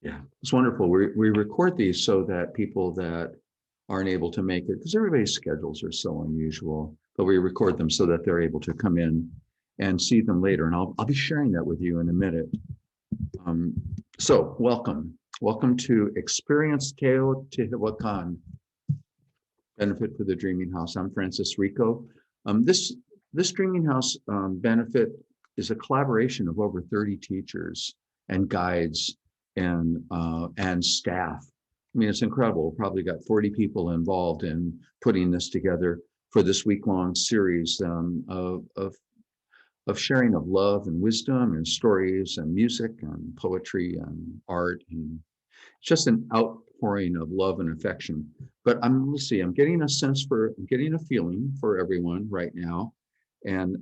Yeah, it's wonderful. We record these so that people that aren't able to make it, because everybody's schedules are so unusual, but we record them so that they're able to come in and see them later. And I'll be sharing that with you in a minute. Um, so welcome. Welcome to Experience Teotihuacan, Benefit for the Dreaming House. I'm Francis Rico. This Dreaming House benefit is a collaboration of over 30 teachers and guides and staff. I mean, it's incredible. We've probably got 40 people involved in putting this together for this week-long series of sharing of love and wisdom and stories and music and poetry and art, and just an outpouring of love and affection. But let's see, I'm getting a feeling for everyone right now. And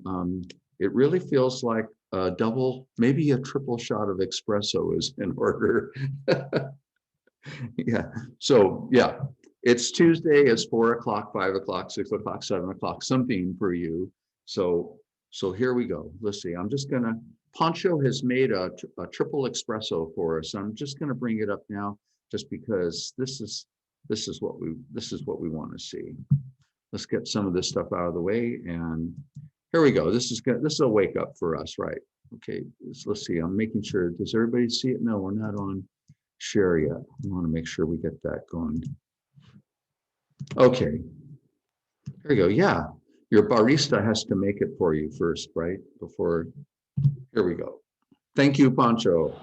it really feels like a double, maybe a triple shot of espresso is in order. Yeah. So yeah, it's Tuesday, it's 4 o'clock, 5 o'clock, 6 o'clock, 7 o'clock, something for you. So here we go. Let's see. I'm just gonna. Pancho has made a triple espresso for us. I'm just gonna bring it up now, just because this is what we want to see. Let's get some of this stuff out of the way, and here we go. This is a wake up for us, right? Okay. Let's see. I'm making sure. Does everybody see it? No, we're not on share yet. I want to make sure we get that going. Okay. There you go. Yeah. Your barista has to make it for you first, right? Before, here we go. Thank you, Pancho.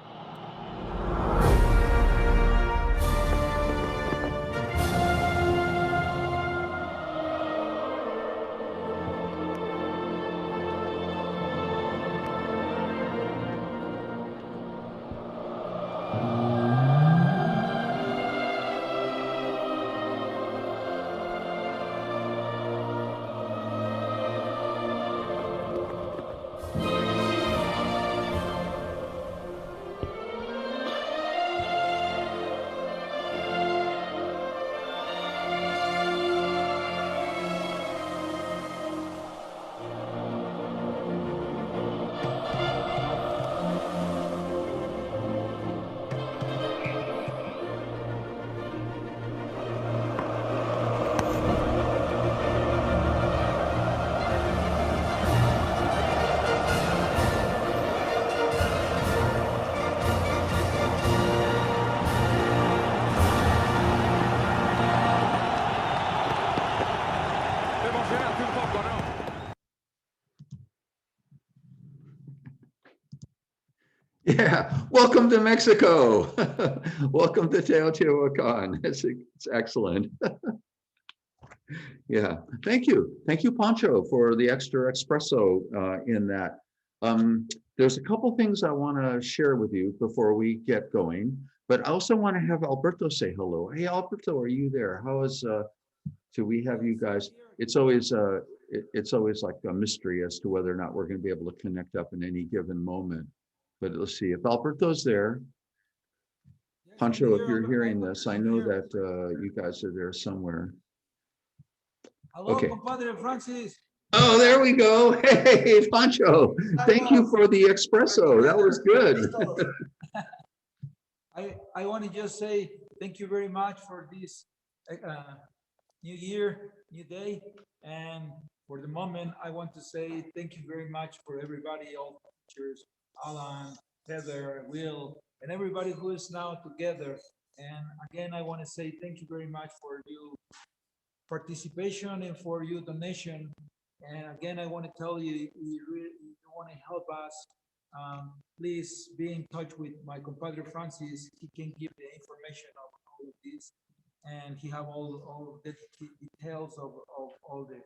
Yeah, welcome to Mexico. Welcome to Teotihuacan. It's excellent. Yeah, thank you. Thank you, Pancho, for the extra espresso in that. There's a couple things I want to share with you before we get going, but I also want to have Alberto say hello. Hey, Alberto, are you there? How is, do we have you guys? It's always like a mystery as to whether or not we're going to be able to connect up in any given moment. But let's see, if Alberto's there, Pancho, if you're hearing this, I know that you guys are there somewhere. Hello, okay. Compadre Francis. Oh, there we go. Hey, Pancho, thank you for the espresso. That was good. I want to just say thank you very much for this new year, new day. And for the moment, I want to say thank you very much for everybody, all teachers, Alan, Heather, Will, and everybody who is now together. And again, I want to say thank you very much for your participation and for your donation. And again, I want to tell you, if you want to help us, please be in touch with my compadre Francis. He can give the information of all of this, and he have all the details of all the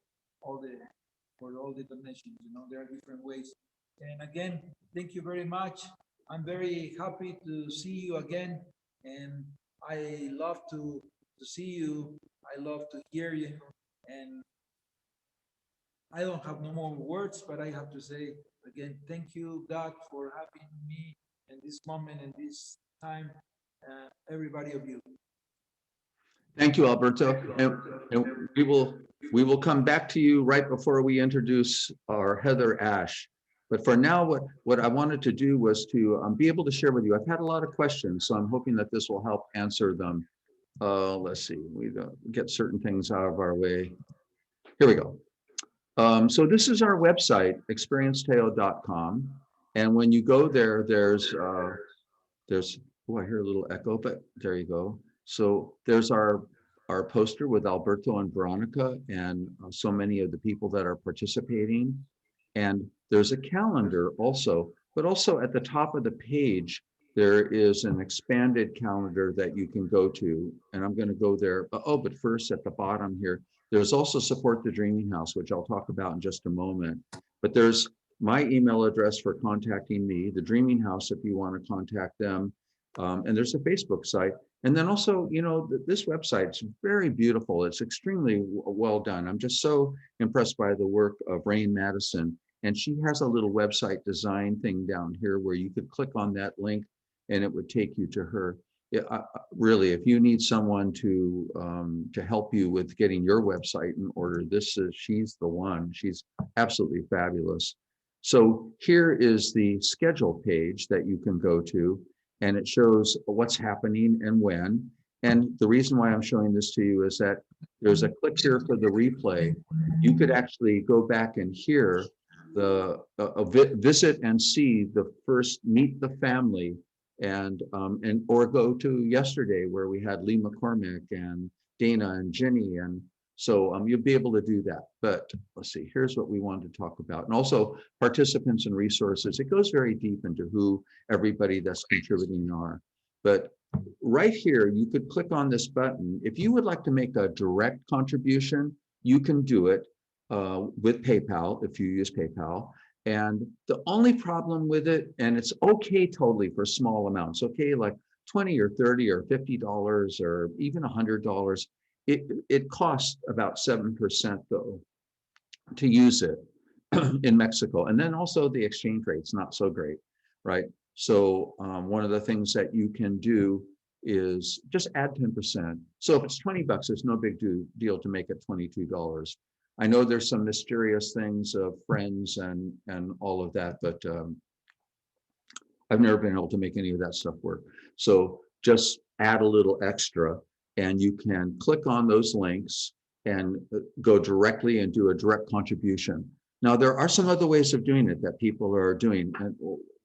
for all the donations. You know, there are different ways. And again, thank you very much. I'm very happy to see you again, and I love to see you. I love to hear you, and I don't have no more words, but I have to say again, thank you, God, for having me in this moment and this time, everybody of you. Thank you, Alberto. And we will come back to you right before we introduce our HeatherAsh. But for now, what I wanted to do was to be able to share with you. I've had a lot of questions, so I'm hoping that this will help answer them. Let's see, we get certain things out of our way. Here we go. So this is our website, experienceteo.com. And when you go there, there's, oh, I hear a little echo, but there you go. So there's our poster with Alberto and Veronica and so many of the people that are participating. And there's a calendar also, but also at the top of the page, there is an expanded calendar that you can go to. And I'm going to go there. Oh, but first at the bottom here, there's also Support the Dreaming House, which I'll talk about in just a moment. But there's my email address for contacting me, the Dreaming House, if you want to contact them. And there's a Facebook site. And then also, you know, this website's very beautiful. It's extremely well done. I'm just so impressed by the work of Rain Madison. And she has a little website design thing down here where you could click on that link and it would take you to her. Yeah, really, if you need someone to help you with getting your website in order, she's the one. She's absolutely fabulous. So here is the schedule page that you can go to, and it shows what's happening and when. And the reason why I'm showing this to you is that there's a click here for the replay. You could actually go back and hear visit and see the first Meet the Family, and or go to yesterday where we had Lee McCormick and Dana and Jenny, and so you'll be able to do that. But let's see, here's what we wanted to talk about, and also participants and resources. It goes very deep into who everybody that's contributing are. But right here, you could click on this button. If you would like to make a direct contribution, you can do it with PayPal if you use PayPal. And the only problem with it, and it's okay totally for small amounts, okay, like 20 or 30 or $50 or even $100, it costs about 7% though to use it in Mexico. And then also the exchange rate's not so great, right? So one of the things that you can do is just add 10%. So if it's 20 bucks, it's no big deal to make it $22. I know there's some mysterious things of friends and all of that, but I've never been able to make any of that stuff work. So just add a little extra, and you can click on those links and go directly and do a direct contribution. Now, there are some other ways of doing it that people are doing. And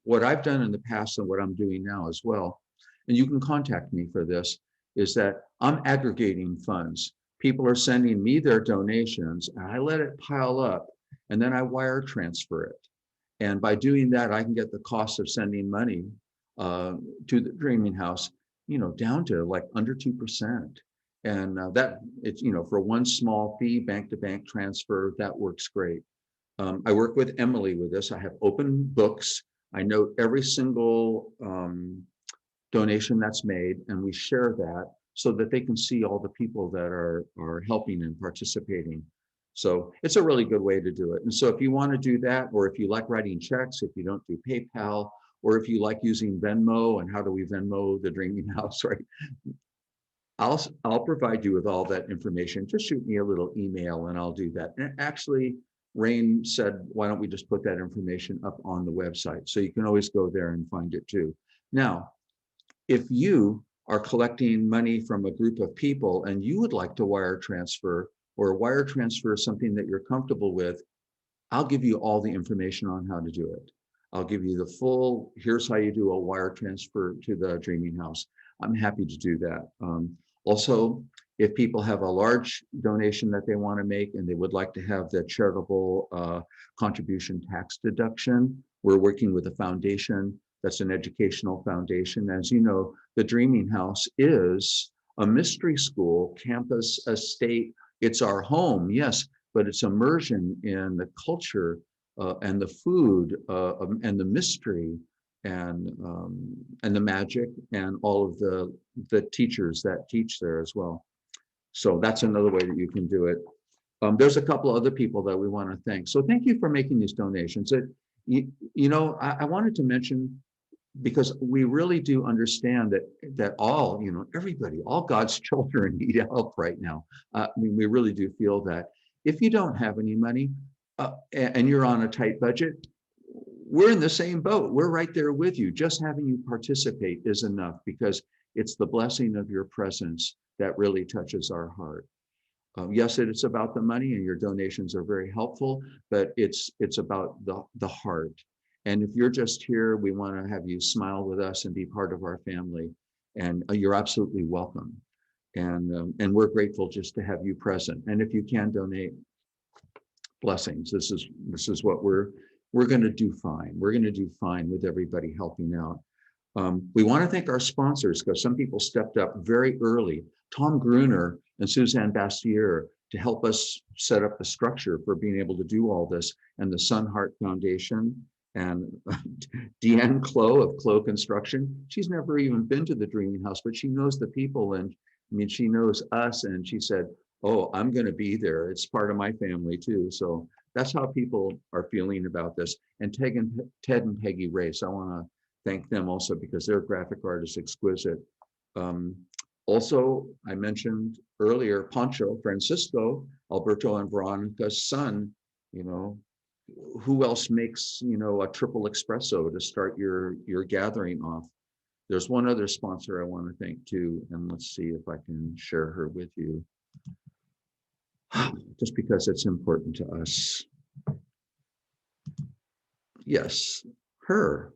what I've done in the past and what I'm doing now as well, and you can contact me for this, is that I'm aggregating funds. People are sending me their donations, and I let it pile up, and then I wire transfer it. And by doing that, I can get the cost of sending money to the Dreaming House, you know, down to like under 2%. And that it's, you know, for one small fee, bank to bank transfer, that works great. I work with Emily with this. I have open books. I note every single donation that's made, and we share that so that they can see all the people that are helping and participating. So it's a really good way to do it. And so if you want to do that, or if you like writing checks, if you don't do PayPal, or if you like using Venmo, and how do we Venmo the Dreaming House, right? I'll provide you with all that information. Just shoot me a little email and I'll do that. And actually, Rain said, why don't we just put that information up on the website? So you can always go there and find it too. Now, if you are collecting money from a group of people and you would like to wire transfer, or wire transfer something that you're comfortable with, I'll give you all the information on how to do it. I'll give you the full, here's how you do a wire transfer to the Dreaming House. I'm happy to do that. Also, if people have a large donation that they want to make and they would like to have the charitable contribution tax deduction, we're working with a foundation that's an educational foundation. As you know, the Dreaming House is a mystery school, campus, estate. It's our home, yes, but it's immersion in the culture and the food and the mystery and the magic and all of the teachers that teach there as well. So that's another way that you can do it. There's a couple other people that we want to thank. So thank you for making these donations. You know, I wanted to mention, because we really do understand that all, you know, everybody, all God's children need help right now. I mean, we really do feel that if you don't have any money and you're on a tight budget, we're in the same boat. We're right there with you. Just having you participate is enough, because it's the blessing of your presence that really touches our heart. Yes, it's about the money, and your donations are very helpful, but it's about the heart. And if you're just here, we want to have you smile with us and be part of our family. And you're absolutely welcome. And we're grateful just to have you present. And if you can donate, blessings. This is what we're going to do fine. We're going to do fine with everybody helping out. We want to thank our sponsors, because some people stepped up very early. Tom Gruner and Suzanne Bastier, to help us set up the structure for being able to do all this, and the Sun Heart Foundation, and Deanne Clow of Clow Construction. She's never even been to the Dreaming House, but she knows the people, and I mean, she knows us, and she said, oh, I'm going to be there. It's part of my family too. So that's how people are feeling about this. And Ted and Peggy Race, I want to thank them also, because their graphic art is exquisite. Also, I mentioned earlier, Pancho Francisco, Alberto and Veronica's son. You know, who else makes, you know, a triple espresso to start your gathering off? There's one other sponsor I want to thank too, and let's see if I can share her with you, just because it's important to us. Yes, her.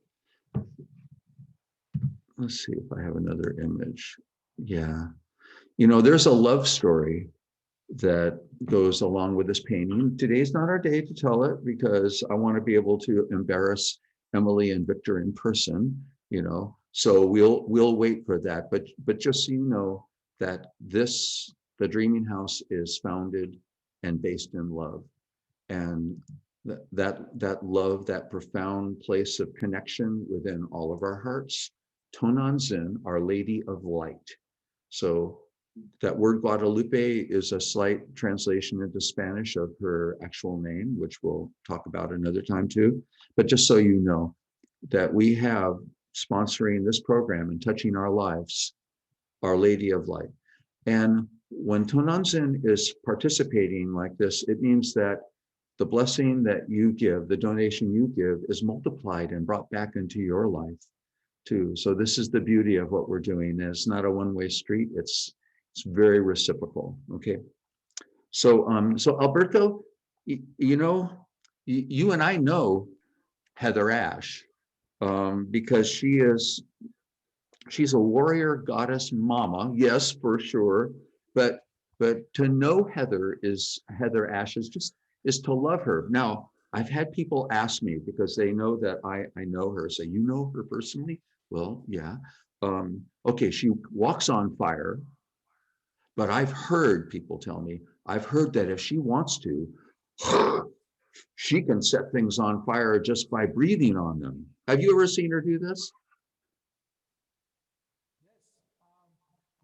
Let's see if I have another image. Yeah. You know, there's a love story that goes along with this painting. Today's not our day to tell it, because I want to be able to embarrass Emily and Victor in person, you know, so we'll wait for that. But just so you know that the Dreaming House is founded and based in love. And that love, that profound place of connection within all of our hearts. Tonantzin, Our Lady of Light. So that word Guadalupe is a slight translation into Spanish of her actual name, which we'll talk about another time too. But just so you know, that we have sponsoring this program and touching our lives, Our Lady of Light. And when Tonantzin is participating like this, it means that the blessing that you give, the donation you give, is multiplied and brought back into your life too. So this is the beauty of what we're doing. It's not a one-way street. It's very reciprocal. Okay. So so Alberto, you know, you and I know HeatherAsh, because she's a warrior goddess mama, yes, for sure. But to know HeatherAsh is to love her. Now, I've had people ask me, because they know that I know her, say, you know her personally? Well, yeah. Okay, she walks on fire, but I've heard people tell me, I've heard that if she wants to, she can set things on fire just by breathing on them. Have you ever seen her do this?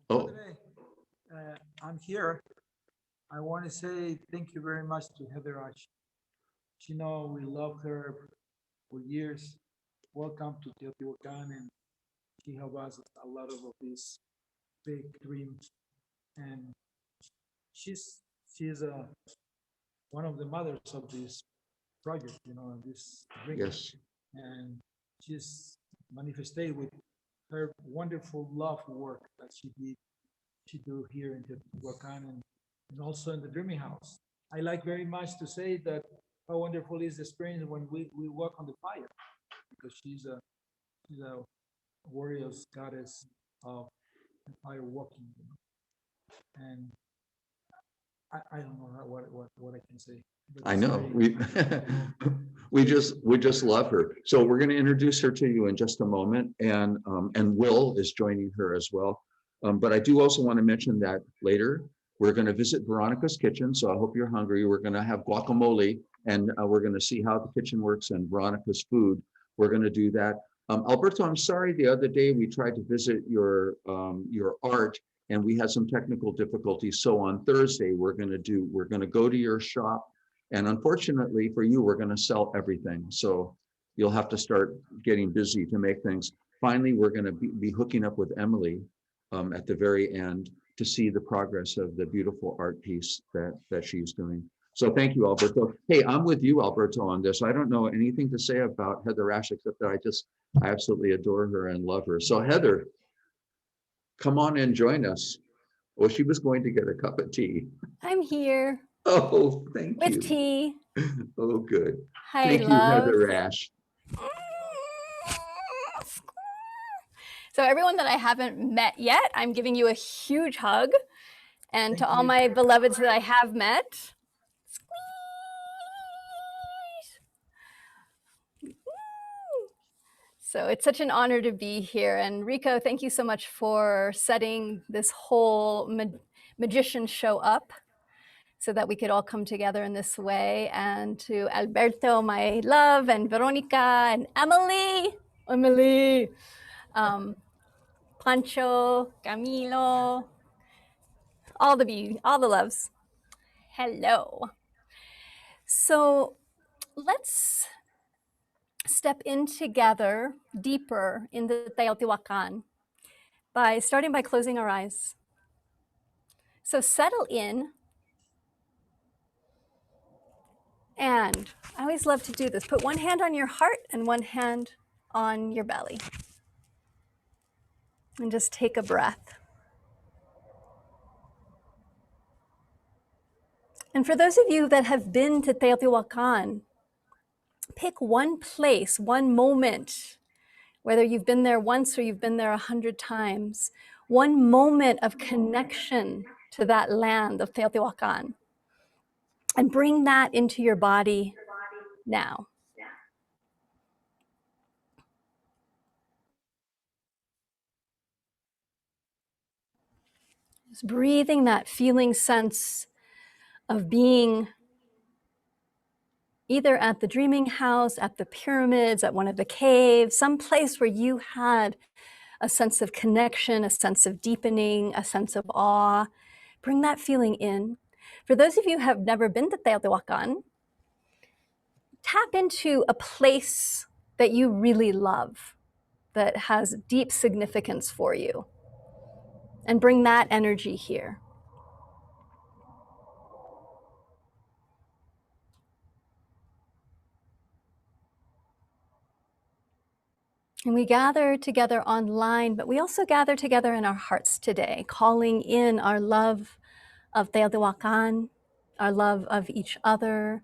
Oh, Today, I'm here. I want to say thank you very much to HeatherAsh. She know we love her for years. Welcome to Teotihuacan, and she helped us a lot of these big dreams. And she's she's one of the mothers of this project, you know, this drink. yes. And she's manifested with her wonderful love work that she do here in Teotihuacan, and also in the Dreaming House. I like very much to say that how wonderful is the experience when we walk on the fire, because she's a warrior goddess of fire walking, you know? And I don't know what I can say, but I it's know. very, We we just love her. So we're going to introduce her to you in just a moment, and Will is joining her as well. But I do also want to mention that later we're going to visit Veronica's kitchen. So I hope you're hungry. We're going to have guacamole, and we're going to see how the kitchen works and Veronica's food. We're going to do that. Alberto, I'm sorry. The other day we tried to visit your art, and we had some technical difficulties. So on Thursday, we're going to go to your shop. And unfortunately for you, we're going to sell everything. So you'll have to start getting busy to make things. Finally, we're going to be hooking up with Emily at the very end to see the progress of the beautiful art piece that she's doing. So thank you, Alberto. Hey, I'm with you, Alberto, on this. I don't know anything to say about HeatherAsh except that I absolutely adore her and love her. So Heather, come on and join us. Well, she was going to get a cup of tea. I'm here Oh, thank with you. tea. Oh, good. Hi, Thank you, love. HeatherAsh. So everyone that I haven't met yet, I'm giving you a huge hug. And to Thank all you. my beloveds that I have met, so it's such an honor to be here. And Rico, thank you so much for setting this whole magician show up so that we could all come together in this way. And to Alberto, my love, and Veronica, and Emily, Pancho, Camilo, all the loves. Hello. So let's step in together deeper in the Teotihuacan by starting by closing our eyes. So settle in. And I always love to do this. Put one hand on your heart and one hand on your belly. And just take a breath. And for those of you that have been to Teotihuacan, pick one place, one moment, whether you've been there once or you've been there 100 times, one moment of connection to that land of Teotihuacan, and bring that into your body now. Just breathing that feeling sense of being either at the dreaming house, at the pyramids, at one of the caves, some place where you had a sense of connection, a sense of deepening, a sense of awe. Bring that feeling in. For those of you who have never been to Teotihuacan, tap into a place that you really love, that has deep significance for you, and bring that energy here. And we gather together online, but we also gather together in our hearts today, calling in our love of Teotihuacan, our love of each other.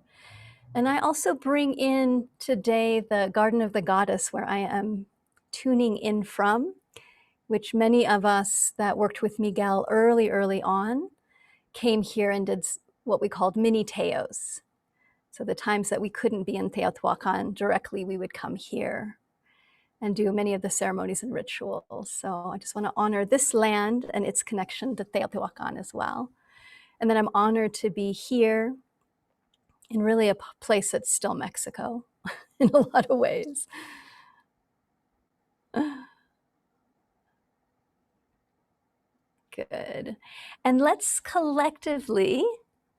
And I also bring in today the Garden of the Goddess, where I am tuning in from, which many of us that worked with Miguel early on came here and did what we called mini Teos. So the times that we couldn't be in Teotihuacan directly, we would come here and do many of the ceremonies and rituals. So I just want to honor this land and its connection to Teotihuacan as well. And then I'm honored to be here in really a place that's still Mexico in a lot of ways. Good. And let's collectively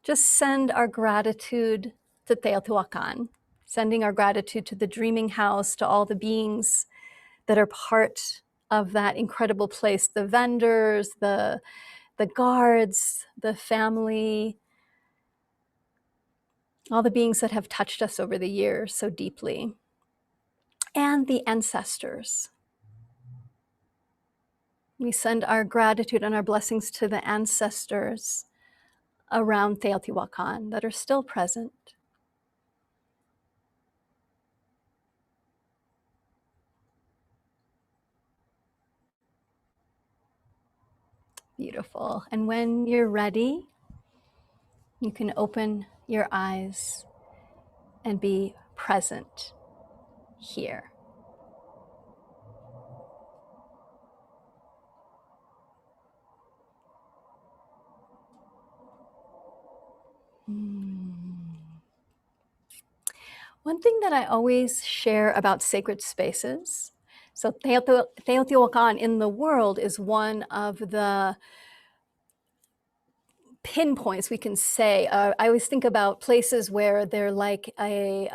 just send our gratitude to Teotihuacan, sending our gratitude to the dreaming house, to all the beings that are part of that incredible place, the vendors, the guards, the family, all the beings that have touched us over the years so deeply, and the ancestors. We send our gratitude and our blessings to the ancestors around Teotihuacan that are still present. Beautiful. And when you're ready, you can open your eyes and be present here. One thing that I always share about sacred spaces, so Teotihuacan in the world is one of the pinpoints we can say. I always think about places where they're like an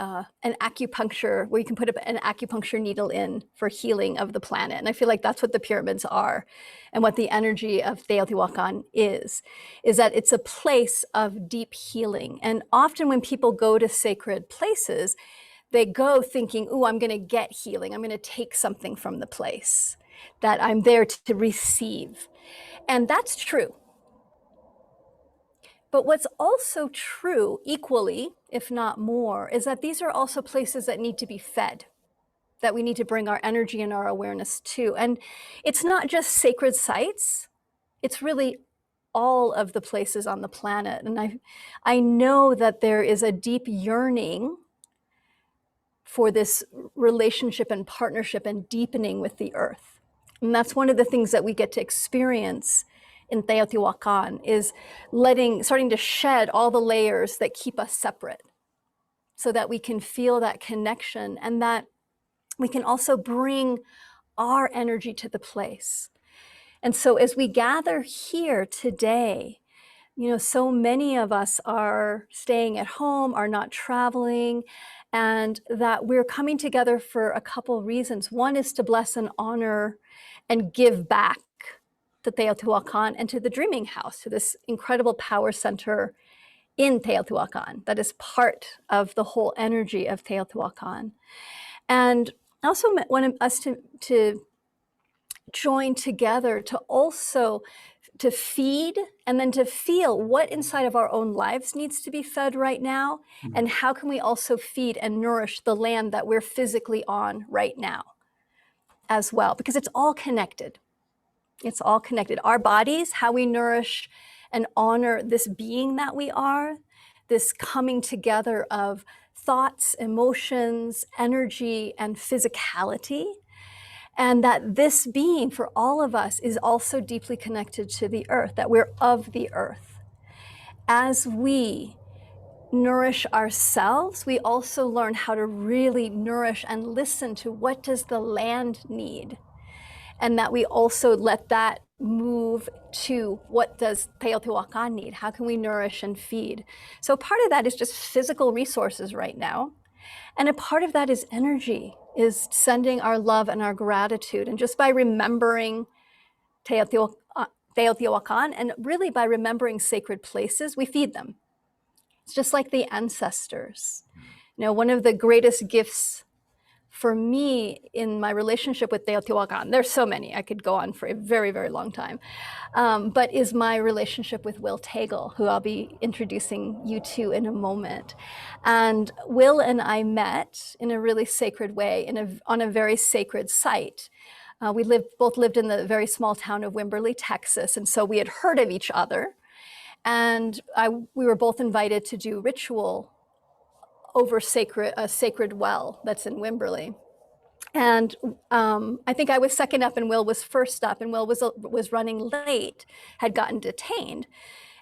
acupuncture, where you can put an acupuncture needle in for healing of the planet. And I feel like that's what the pyramids are, and what the energy of Teotihuacan is that it's a place of deep healing. And often when people go to sacred places, they go thinking, "Ooh, I'm going to get healing. I'm going to take something from the place, that I'm there to receive." And that's true. But what's also true equally, if not more, is that these are also places that need to be fed, that we need to bring our energy and our awareness to. And it's not just sacred sites, it's really all of the places on the planet. And I know that there is a deep yearning for this relationship and partnership and deepening with the earth. And that's one of the things that we get to experience in Teotihuacan, is starting to shed all the layers that keep us separate, so that we can feel that connection, and that we can also bring our energy to the place. And so as we gather here today, so many of us are staying at home, are not traveling, and that we're coming together for a couple reasons. One is to bless and honor and give back to Teotihuacan and to the Dreaming House, to this incredible power center in Teotihuacan that is part of the whole energy of Teotihuacan. And I also want us to join together to also to feed, and then to feel what inside of our own lives needs to be fed right now, and how can we also feed and nourish the land that we're physically on right now as well, because it's all connected. It's all connected. Our bodies, how we nourish and honor this being that we are, this coming together of thoughts, emotions, energy, and physicality. And that this being for all of us is also deeply connected to the earth, that we're of the earth. As we nourish ourselves, we also learn how to really nourish and listen to what does the land need. And that we also let that move to what does Teotihuacan need? How can we nourish and feed? So part of that is just physical resources right now. And a part of that is energy, is sending our love and our gratitude. And just by remembering Teotihuacan, and really by remembering sacred places, we feed them. It's just like the ancestors. One of the greatest gifts for me in my relationship with Teotihuacan, there's so many, I could go on for a very, very long time, but is my relationship with Will Taegel, who I'll be introducing you to in a moment. And Will and I met in a really sacred way, on a very sacred site. We both lived in the very small town of Wimberley, Texas, and so we had heard of each other. And we were both invited to do ritual over a sacred well that's in Wimberley. And I think I was second up and Will was first up, and Will was running late, had gotten detained.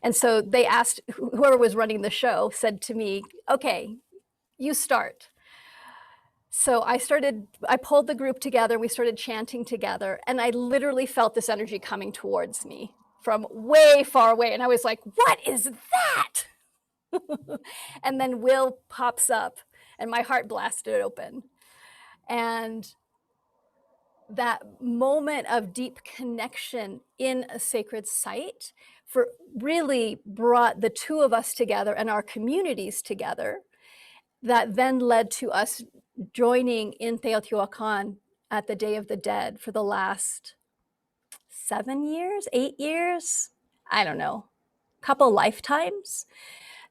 And so they asked, whoever was running the show said to me, "Okay, you start." So I pulled the group together, we started chanting together, and I literally felt this energy coming towards me from way far away. And I was like, "What is that?" And then Will pops up and my heart blasted open. And that moment of deep connection in a sacred site really brought the two of us together and our communities together, that then led to us joining in Teotihuacan at the Day of the Dead for the last 7 years, 8 years, I don't know, couple lifetimes,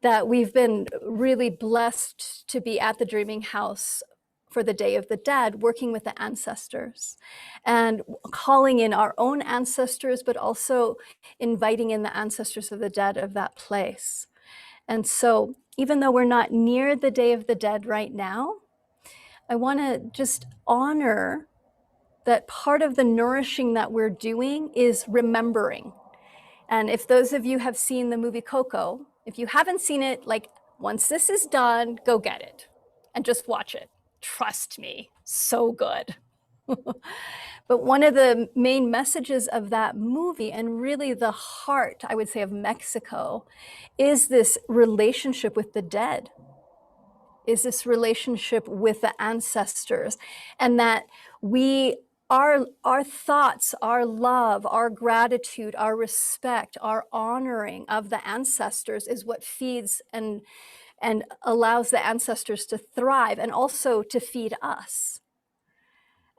that we've been really blessed to be at the Dreaming House for the Day of the Dead, working with the ancestors and calling in our own ancestors, but also inviting in the ancestors of the dead of that place. And so even though we're not near the Day of the Dead right now, I want to just honor that part of the nourishing that we're doing is remembering. And if those of you have seen the movie Coco, if you haven't seen it, like, once this is done, go get it and just watch it. Trust me, so good. But one of the main messages of that movie, and really the heart, I would say, of Mexico, is this relationship with the dead, is this relationship with the ancestors, and that our thoughts, our love, our gratitude, our respect, our honoring of the ancestors is what feeds and allows the ancestors to thrive and also to feed us.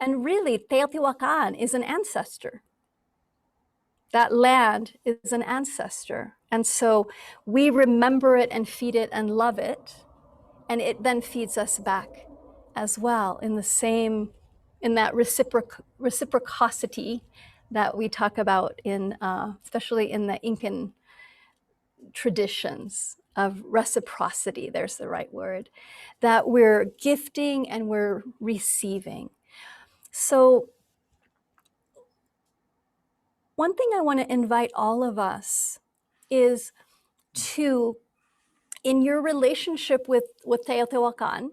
And really, Teotihuacan is an ancestor. That land is an ancestor. And so we remember it and feed it and love it. And it then feeds us back as well in the same, in that reciprocity that we talk about in, especially in the Incan traditions of reciprocity, there's the right word, that we're gifting and we're receiving. So one thing I want to invite all of us is to, in your relationship with Teotihuacan,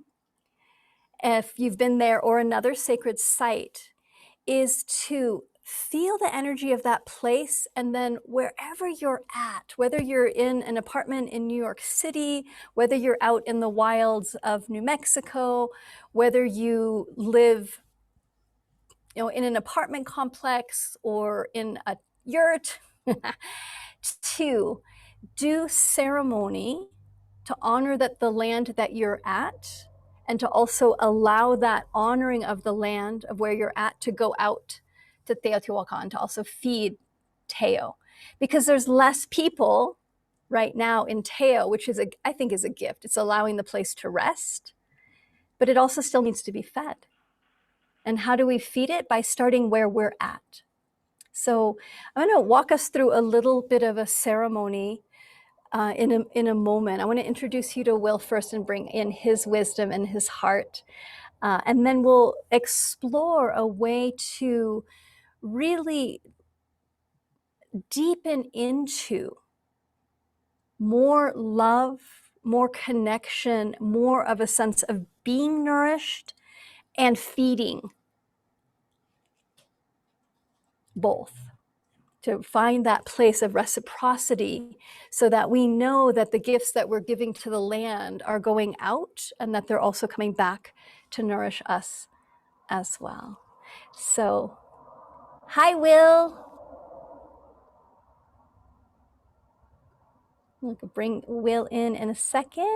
if you've been there, or another sacred site, is to feel the energy of that place. And then wherever you're at, whether you're in an apartment in New York City, whether you're out in the wilds of New Mexico, whether you live, you know, in an apartment complex or in a yurt, to do ceremony to honor that the land that you're at, and to also allow that honoring of the land of where you're at to go out to Teotihuacan, to also feed Teo. Because there's less people right now in Teo, which is, I think, is a gift. It's allowing the place to rest, but it also still needs to be fed. And how do we feed it? By starting where we're at. So I'm going to walk us through a little bit of a ceremony in a moment. I want to introduce you to Will first and bring in his wisdom and his heart. And then we'll explore a way to really deepen into more love, more connection, more of a sense of being nourished and feeding both. To find that place of reciprocity so that we know that the gifts that we're giving to the land are going out and that they're also coming back to nourish us as well. So, hi, Will. I'm gonna bring Will in a second.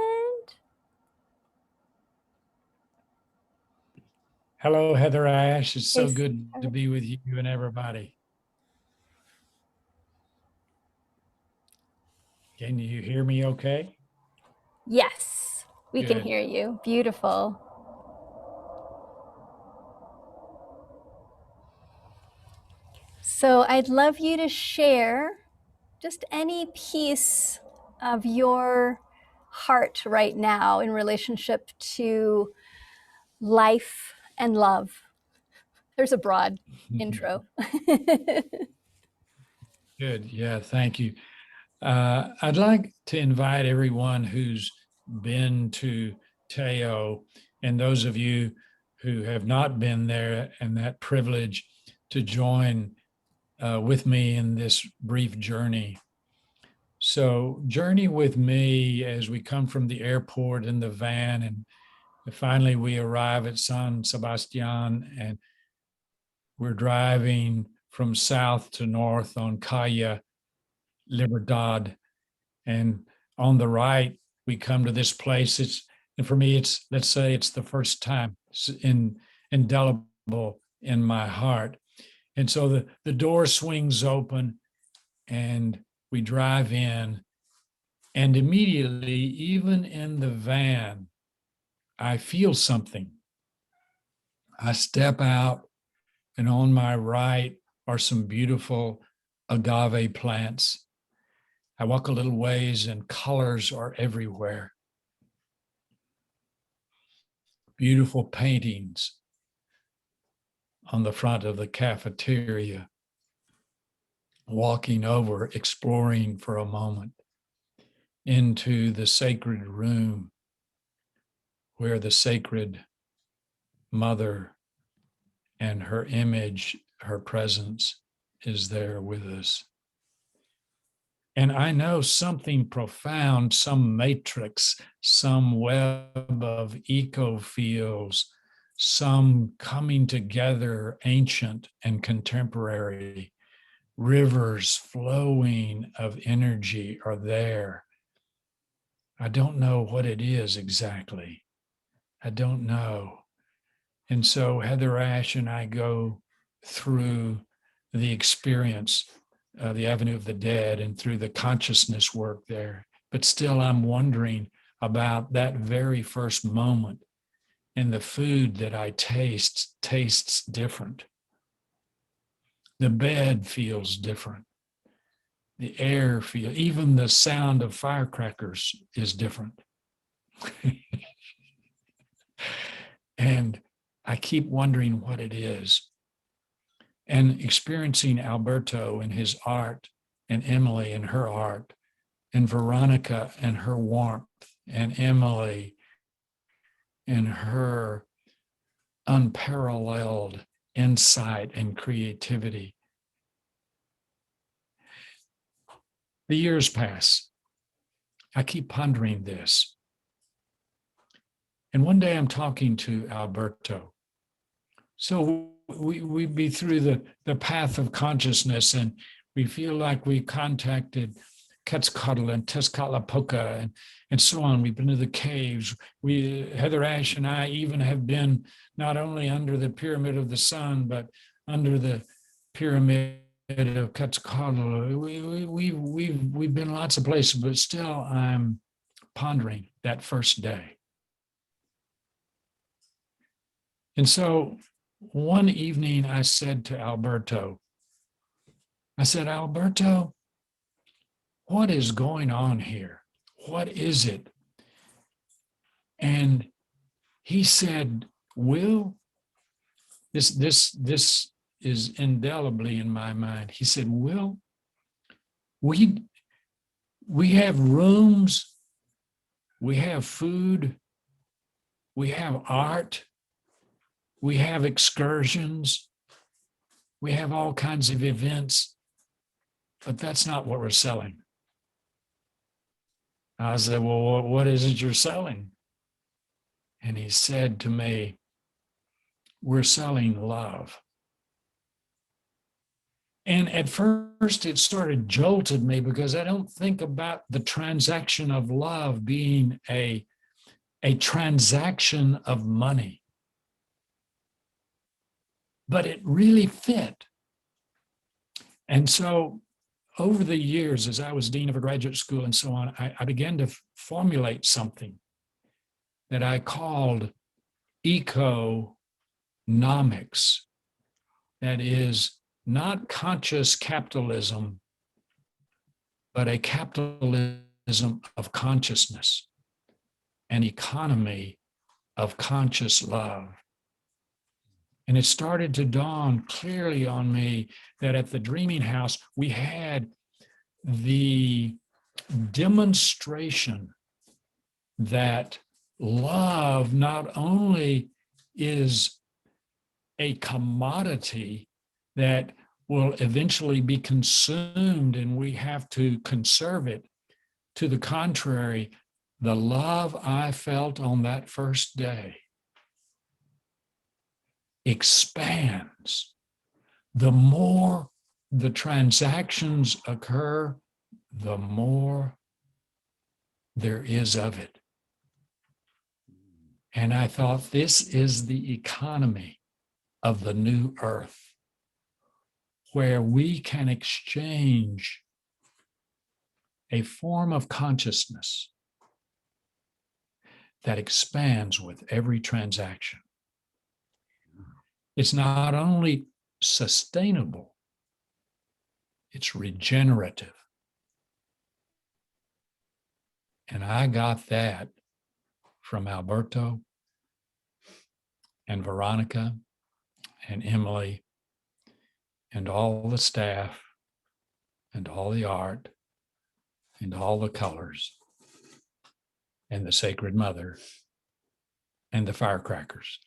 Hello, HeatherAsh. It's so Hey, good to be with you and everybody. Can you hear me okay? yes, we can Good. hear you. Beautiful. So I'd love you to share just any piece of your heart right now in relationship to life and love. There's a broad intro. Good. Yeah, thank you. I'd like to invite everyone who's been to Teo, and those of you who have not been there and that privilege, to join with me in this brief journey. So journey with me as we come from the airport in the van, and finally we arrive at San Sebastian, and we're driving from south to north on Calle Libertad. And on the right, we come to this place. And for me, let's say it's the first time. It's indelible in my heart. And so the door swings open and we drive in. And immediately, even in the van, I feel something. I step out, and on my right are some beautiful agave plants. I walk a little ways, and colors are everywhere. Beautiful paintings on the front of the cafeteria. Walking over, exploring for a moment into the sacred room where the sacred mother and her image, her presence is there with us. And I know something profound, some matrix, some web of eco fields, some coming together, ancient and contemporary, rivers flowing of energy are there. I don't know what it is exactly. I don't know. And so HeatherAsh and I go through the experience of the Avenue of the Dead and through the consciousness work there. But still, I'm wondering about that very first moment, and the food that I taste tastes different. The bed feels different. The air feels, even the sound of firecrackers is different. And I keep wondering what it is. And experiencing Alberto and his art, and Emily and her art, and Veronica and her warmth, and Emily and her unparalleled insight and creativity. The years pass. I keep pondering this. And one day I'm talking to Alberto. So we be through the path of consciousness, and we feel like we contacted Quetzalcoatl and Tezcatlipoca and so on. We've been to the caves. HeatherAsh and I even have been not only under the Pyramid of the Sun, but under the Pyramid of Quetzalcoatl. We've been lots of places, but still I'm pondering that first day. And so one evening I said to Alberto, I said, Alberto, what is going on here? What is it? And he said, Will, this is indelibly in my mind. He said, Will, we have rooms, we have food, we have art, we have excursions, we have all kinds of events, but that's not what we're selling. I said, well, what is it you're selling? And he said to me, we're selling love. And at first it sort of jolted me because I don't think about the transaction of love being a transaction of money. But it really fit. And so over the years, as I was dean of a graduate school and so on, I began to formulate something that I called economics. That is not conscious capitalism, but a capitalism of consciousness, an economy of conscious love. And it started to dawn clearly on me that at the Dreaming House, we had the demonstration that love not only is a commodity that will eventually be consumed and we have to conserve it. To the contrary, the love I felt on that first day expands. The more the transactions occur, the more there is of it. And I thought, this is the economy of the new earth, where we can exchange a form of consciousness that expands with every transaction. It's not only sustainable, it's regenerative. And I got that from Alberto and Veronica and Emily and all the staff and all the art and all the colors and the Sacred Mother and the firecrackers.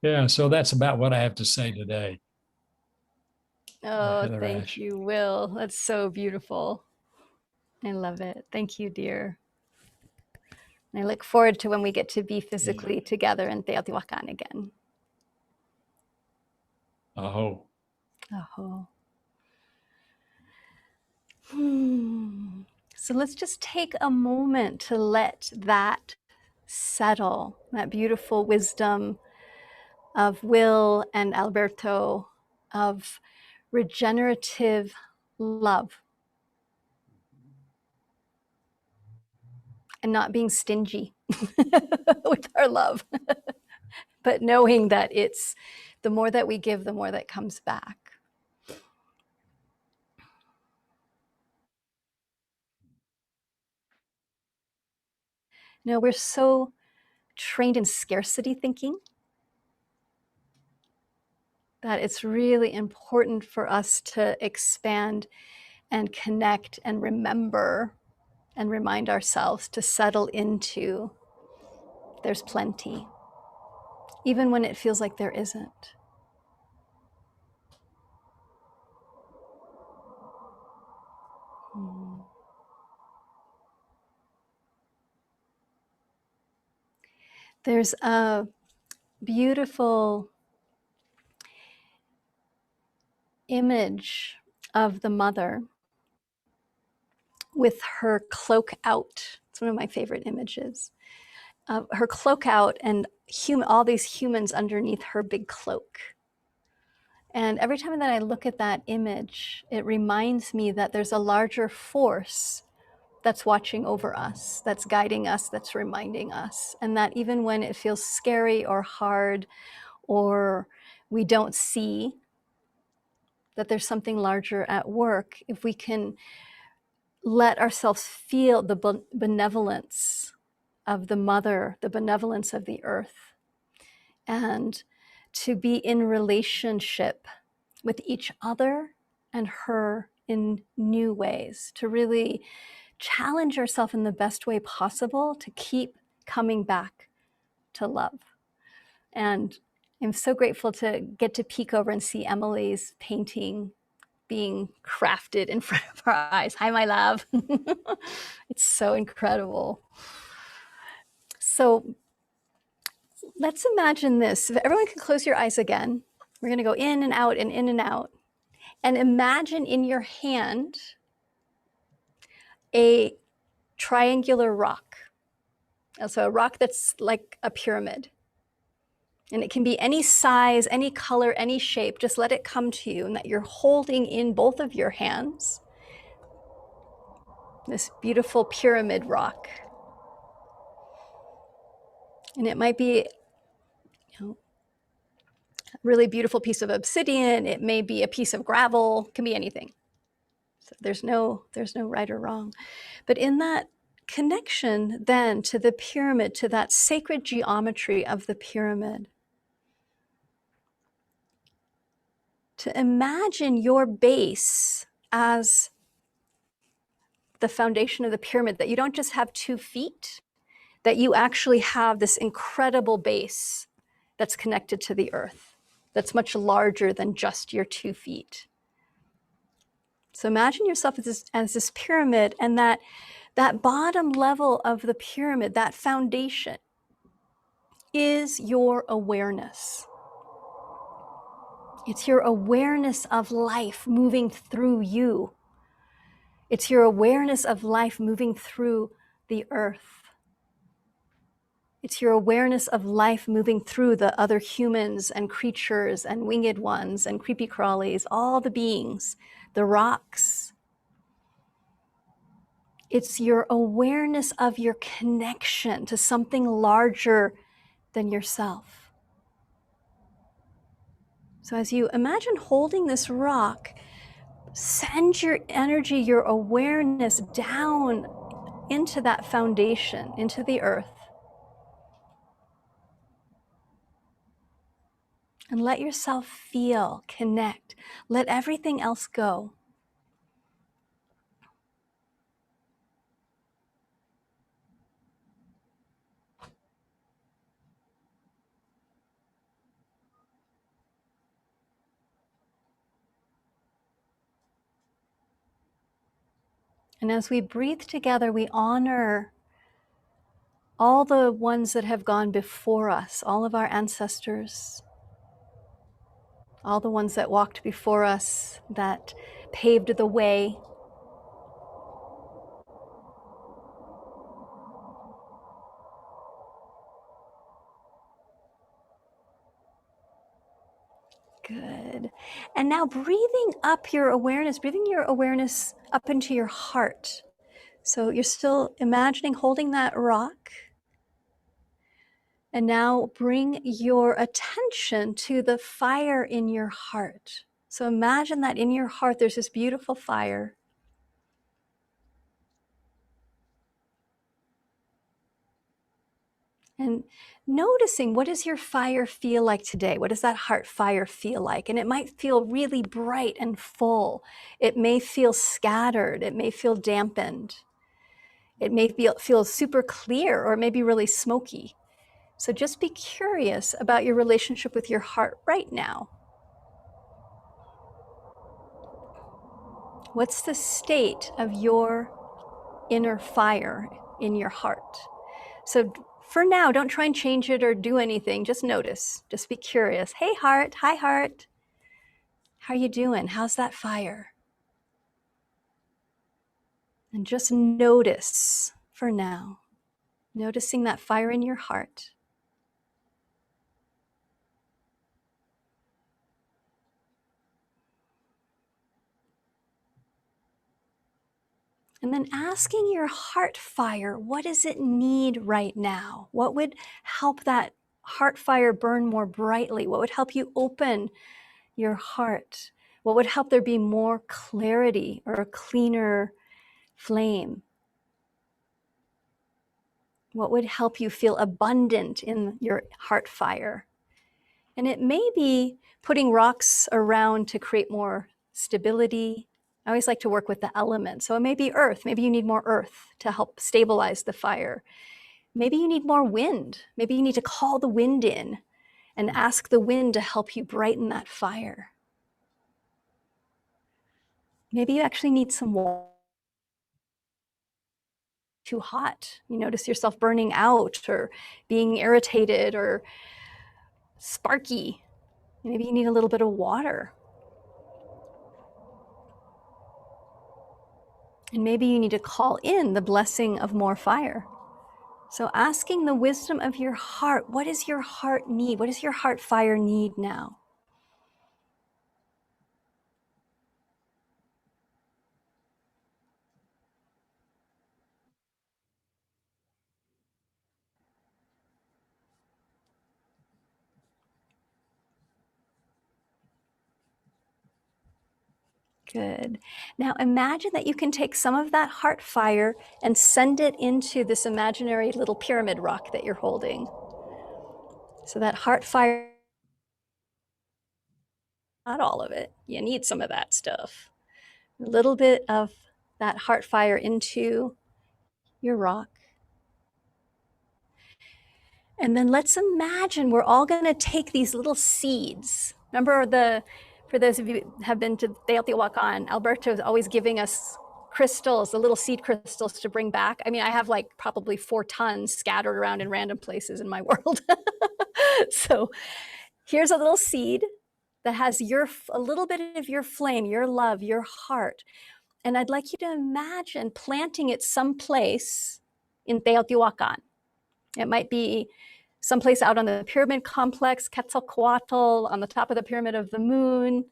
Yeah, so that's about what I have to say today. Oh, thank HeatherAsh. you, Will. That's so beautiful. I love it. Thank you, dear. And I look forward to when we get to be physically together in Teotihuacan again. Aho. Oh. So let's just take a moment to let that settle, that beautiful wisdom of Will and Alberto, of regenerative love and not being stingy with our love, but knowing that it's the more that we give, the more that comes back. You know, we're so trained in scarcity thinking that it's really important for us to expand and connect and remember and remind ourselves to settle into there's plenty, even when it feels like there isn't. There's a beautiful image of the mother with her cloak out. It's one of my favorite images. Her cloak out and all these humans underneath her big cloak. And every time that I look at that image, it reminds me that there's a larger force that's watching over us, that's guiding us, that's reminding us. And that even when it feels scary or hard, or we don't see that there's something larger at work, if we can let ourselves feel the benevolence of the mother, the benevolence of the earth, and to be in relationship with each other and her in new ways, to really challenge yourself in the best way possible to keep coming back to love. And I'm so grateful to get to peek over and see Emily's painting being crafted in front of our eyes. Hi, my love. It's so incredible. So let's imagine this. If everyone can close your eyes again, we're going to go in and out and in and out. And imagine in your hand a triangular rock. So a rock that's like a pyramid. And it can be any size, any color, any shape. Just let it come to you, and that you're holding in both of your hands this beautiful pyramid rock. And it might be, a really beautiful piece of obsidian. It may be a piece of gravel. It can be anything. So there's no right or wrong. But in that connection then to the pyramid, to that sacred geometry of the pyramid, to imagine your base as the foundation of the pyramid, that you don't just have 2 feet, that you actually have this incredible base that's connected to the earth, that's much larger than just your 2 feet. So imagine yourself as this pyramid, and that bottom level of the pyramid, that foundation, is your awareness. It's your awareness of life moving through you. It's your awareness of life moving through the earth. It's your awareness of life moving through the other humans and creatures and winged ones and creepy crawlies, all the beings, the rocks. It's your awareness of your connection to something larger than yourself. So as you imagine holding this rock, send your energy, your awareness down into that foundation, into the earth. And let yourself feel, connect. Let everything else go. And as we breathe together, we honor all the ones that have gone before us, all of our ancestors, all the ones that walked before us, that paved the way. Good. And now breathing up your awareness, breathing your awareness up into your heart. So you're still imagining holding that rock. And now bring your attention to the fire in your heart. So imagine that in your heart there's this beautiful fire. And noticing, what does your fire feel like today? What does that heart fire feel like? And it might feel really bright and full. It may feel scattered. It may feel dampened. It may feel super clear, or maybe really smoky. So just be curious about your relationship with your heart right now. What's the state of your inner fire in your heart? So for now, don't try and change it or do anything. Just notice. Just be curious. Hey, heart. Hi, heart. How are you doing? How's that fire? And just notice for now. Noticing that fire in your heart. And then asking your heart fire, what does it need right now? What would help that heart fire burn more brightly? What would help you open your heart? What would help there be more clarity or a cleaner flame? What would help you feel abundant in your heart fire? And it may be putting rocks around to create more stability. I always like to work with the elements. So it may be earth. Maybe you need more earth to help stabilize the fire. Maybe you need more wind. Maybe you need to call the wind in and ask the wind to help you brighten that fire. Maybe you actually need some water. Too hot. You notice yourself burning out or being irritated or sparky. Maybe you need a little bit of water. And maybe you need to call in the blessing of more fire. So asking the wisdom of your heart, what does your heart need? What does your heart fire need now? Good. Now imagine that you can take some of that heart fire and send it into this imaginary little pyramid rock that you're holding. So that heart fire, not all of it, you need some of that stuff. A little bit of that heart fire into your rock. And then let's imagine we're all going to take these little seeds. Remember, for those of you who have been to Teotihuacan, Alberto is always giving us crystals, the little seed crystals to bring back. I mean, I have like probably 4 tons scattered around in random places in my world. So here's a little seed that has a little bit of your flame, your love, your heart. And I'd like you to imagine planting it someplace in Teotihuacan. It might be someplace out on the pyramid complex, Quetzalcoatl, on the top of the Pyramid of the Moon.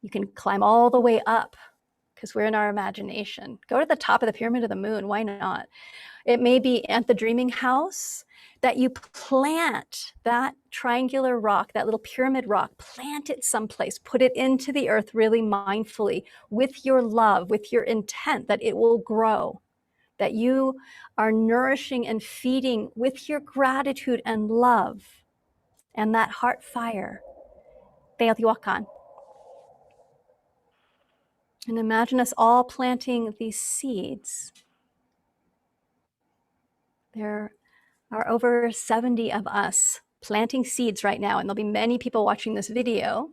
You can climb all the way up because we're in our imagination. Go to the top of the Pyramid of the Moon, why not? It may be at the Dreaming House that you plant that triangular rock, that little pyramid rock, plant it someplace, put it into the earth really mindfully with your love, with your intent that it will grow, that you are nourishing and feeding with your gratitude and love and that heart fire. Teotihuacan. And imagine us all planting these seeds. There are over 70 of us planting seeds right now, and there'll be many people watching this video.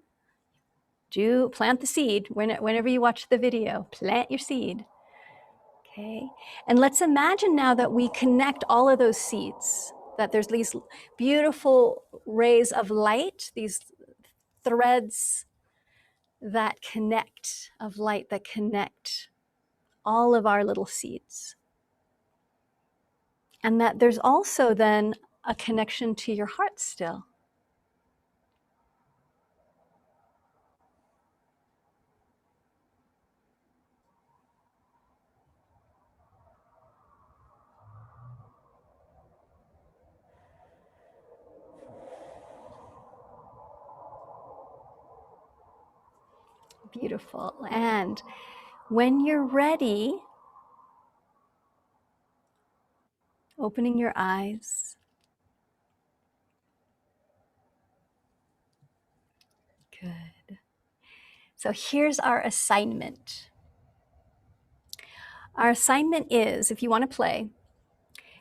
Do plant the seed whenever you watch the video. Plant your seed. Okay, and let's imagine now that we connect all of those seeds, that there's these beautiful rays of light, these threads that connect, of light that connect all of our little seeds. And that there's also then a connection to your heart still. Beautiful. And when you're ready, opening your eyes. Good. So here's our assignment. Our assignment is, if you want to play,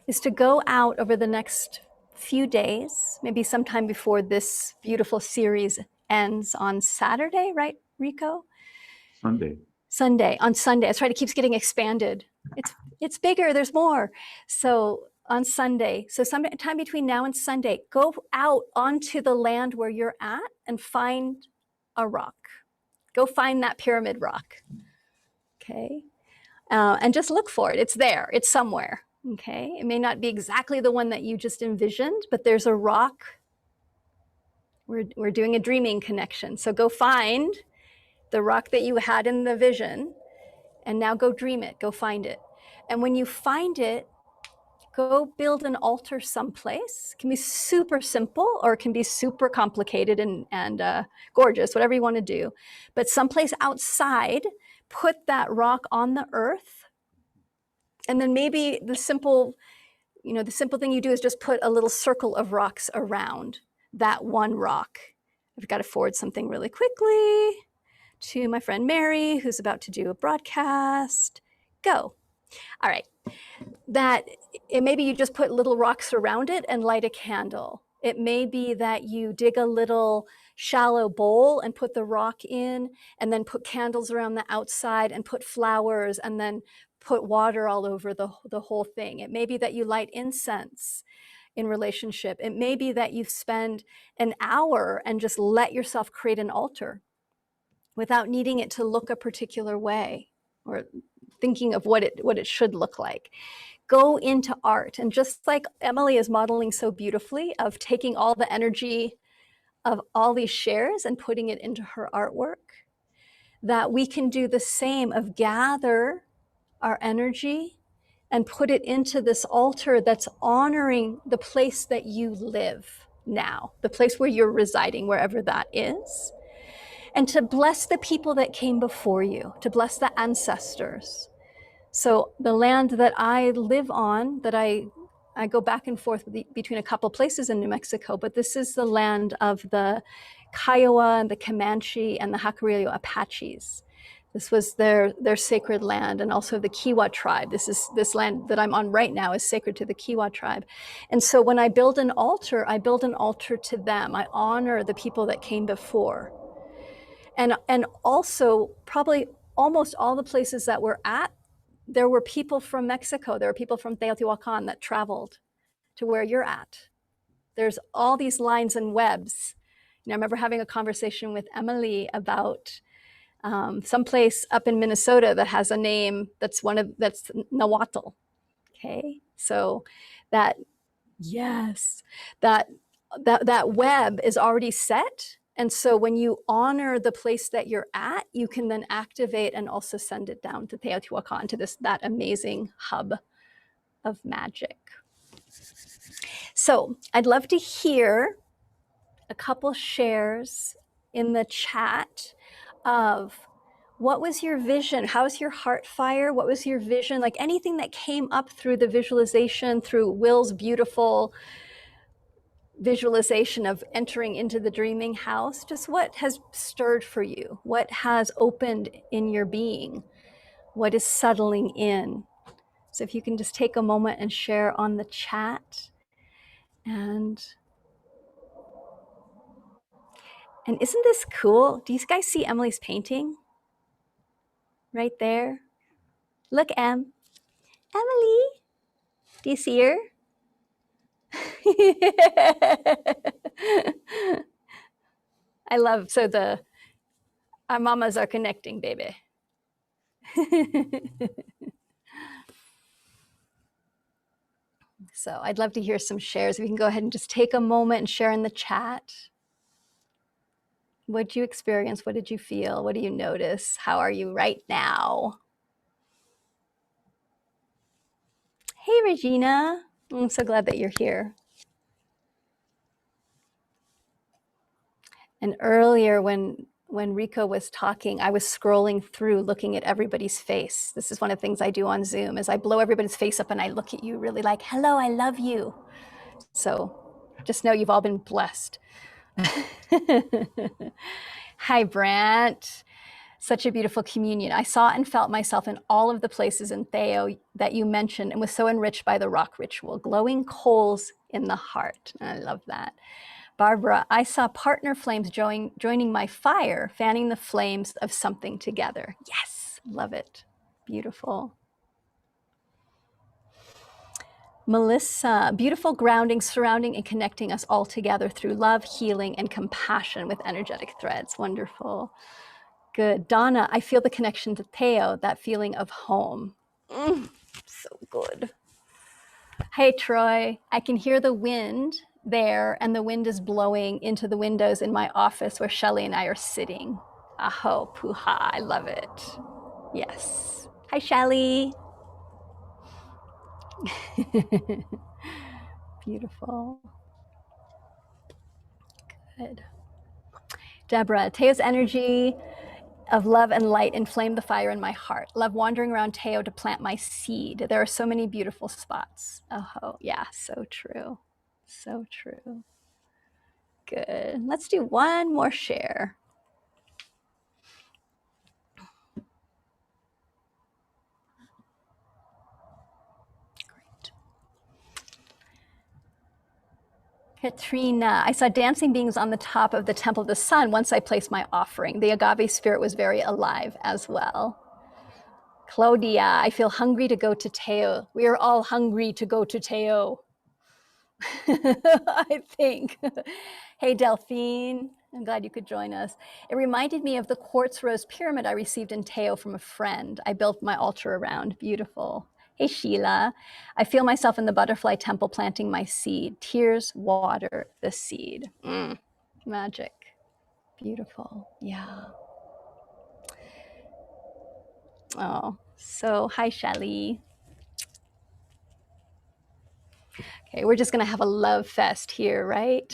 is to go out over the next few days, maybe sometime before this beautiful series ends on Saturday, right, Rico? Sunday. On Sunday. That's right, it keeps getting expanded. It's bigger, there's more. So on Sunday, so sometime between now and Sunday, go out onto the land where you're at and find a rock. Go find that pyramid rock, okay? And just look for it. It's there, it's somewhere, okay? It may not be exactly the one that you just envisioned, but there's a rock. We're doing a dreaming connection. So go find the rock that you had in the vision, and now go dream it, go find it. And when you find it, go build an altar someplace. It can be super simple or it can be super complicated and gorgeous, whatever you want to do. But someplace outside, put that rock on the earth. And then maybe the simple thing you do is just put a little circle of rocks around that one rock. I've got to forward something really quickly to my friend Mary, who's about to do a broadcast. Go. All right. Maybe you just put little rocks around it and light a candle. It may be that you dig a little shallow bowl and put the rock in, and then put candles around the outside and put flowers and then put water all over the whole thing. It may be that you light incense in relationship. It may be that you spend an hour and just let yourself create an altar without needing it to look a particular way or thinking of what it should look like. Go into art. And just like Emily is modeling so beautifully of taking all the energy of all these shares and putting it into her artwork, that we can do the same of gather our energy and put it into this altar that's honoring the place that you live now, the place where you're residing, wherever that is. And to bless the people that came before you, to bless the ancestors. So the land that I live on, that I go back and forth between a couple places in New Mexico, but this is the land of the Kiowa and the Comanche and the Jacarillo Apaches. This was their sacred land, and also the Kiowa tribe. This land that I'm on right now is sacred to the Kiowa tribe. And so when I build an altar, I build an altar to them. I honor the people that came before. And also probably almost all the places that we're at, there were people from Mexico, there were people from Teotihuacan that traveled to where you're at. There's all these lines and webs. I remember having a conversation with Emily about someplace up in Minnesota that has a name that's Nahuatl. Okay, so that web is already set. And so when you honor the place that you're at, you can then activate and also send it down to Teotihuacan, to that amazing hub of magic. So I'd love to hear a couple shares in the chat of what was your vision? How's your heart fire? What was your vision? Like anything that came up through the visualization, through Will's beautiful visualization of entering into the dreaming house, just what has stirred for you? What has opened in your being? What is settling in? So if you can just take a moment and share on the chat. And isn't this cool? Do you guys see Emily's painting? Right there? Look, Em. Emily, do you see her? I love, so our mamas are connecting, baby. So I'd love to hear some shares. We can go ahead and just take a moment and share in the chat. What did you experience? What did you feel? What do you notice? How are you right now? Hey, Regina. I'm so glad that you're here. And earlier when Rico was talking, I was scrolling through looking at everybody's face. This is one of the things I do on Zoom is I blow everybody's face up and I look at you really like, hello, I love you. So just know you've all been blessed. Hi, Brant. Such a beautiful communion. I saw and felt myself in all of the places in Theo that you mentioned and was so enriched by the rock ritual, glowing coals in the heart. I love that. Barbara, I saw partner flames joining my fire, fanning the flames of something together. Yes, love it. Beautiful. Melissa, beautiful grounding, surrounding and connecting us all together through love, healing, and compassion with energetic threads. Wonderful. Good. Donna, I feel the connection to Theo, that feeling of home. So good. Hey, Troy, I can hear the wind there, and the wind is blowing into the windows in my office where Shelly and I are sitting. Aho, puha, I love it. Yes. Hi, Shelly. Beautiful. Good. Deborah, Teo's energy of love and light inflamed the fire in my heart. Love wandering around Teo to plant my seed. There are so many beautiful spots. Oh, yeah, so true. So true. Good. Let's do one more share. Great. Katrina, I saw dancing beings on the top of the Temple of the Sun once I placed my offering. The agave spirit was very alive as well. Claudia, I feel hungry to go to Teo. We are all hungry to go to Teo. I think. Hey, Delphine, I'm glad you could join us. It reminded me of the quartz rose pyramid I received in Teo from a friend. I built my altar around. Beautiful. Hey, Sheila, I feel myself in the butterfly temple planting my seed. Tears water the seed. Magic. Beautiful. Yeah. Oh, so hi, Shelly. Okay, we're just going to have a love fest here, right?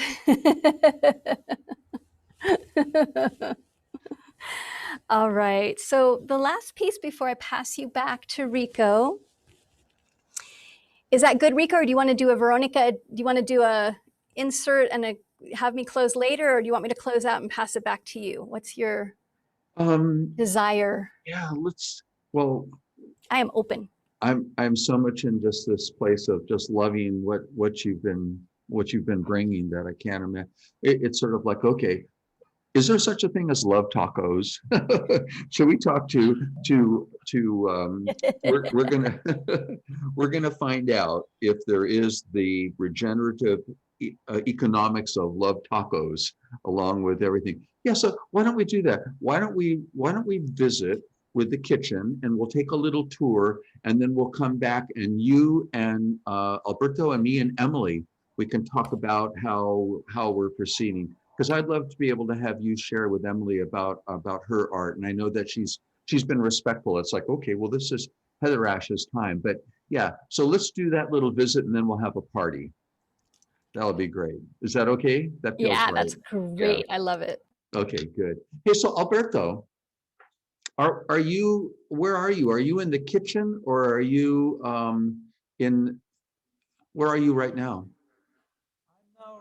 All right. So the last piece before I pass you back to Rico. Is that good, Rico, or do you want to do a Veronica? Do you want to do a insert and have me close later, or do you want me to close out and pass it back to you? What's your desire? Yeah, well, I am open. I'm so much in just this place of just loving what you've been bringing that I can't imagine. It's sort of like, okay, is there such a thing as love tacos? Should we talk we're gonna we're gonna find out if there is the regenerative economics of love tacos along with everything. Yeah, so why don't we do that? Why don't we visit with the kitchen, and we'll take a little tour, and then we'll come back, and you and Alberto and me and Emily, we can talk about how we're proceeding. Because I'd love to be able to have you share with Emily about her art, and I know that she's been respectful. It's like, okay, well, this is HeatherAsh's time, but yeah. So let's do that little visit, and then we'll have a party. That'll be great. Is that okay? That feels right. That's great. Yeah. I love it. Okay, good. Hey, so Alberto, are you? Where are you? Are you in the kitchen, or are you where are you right now?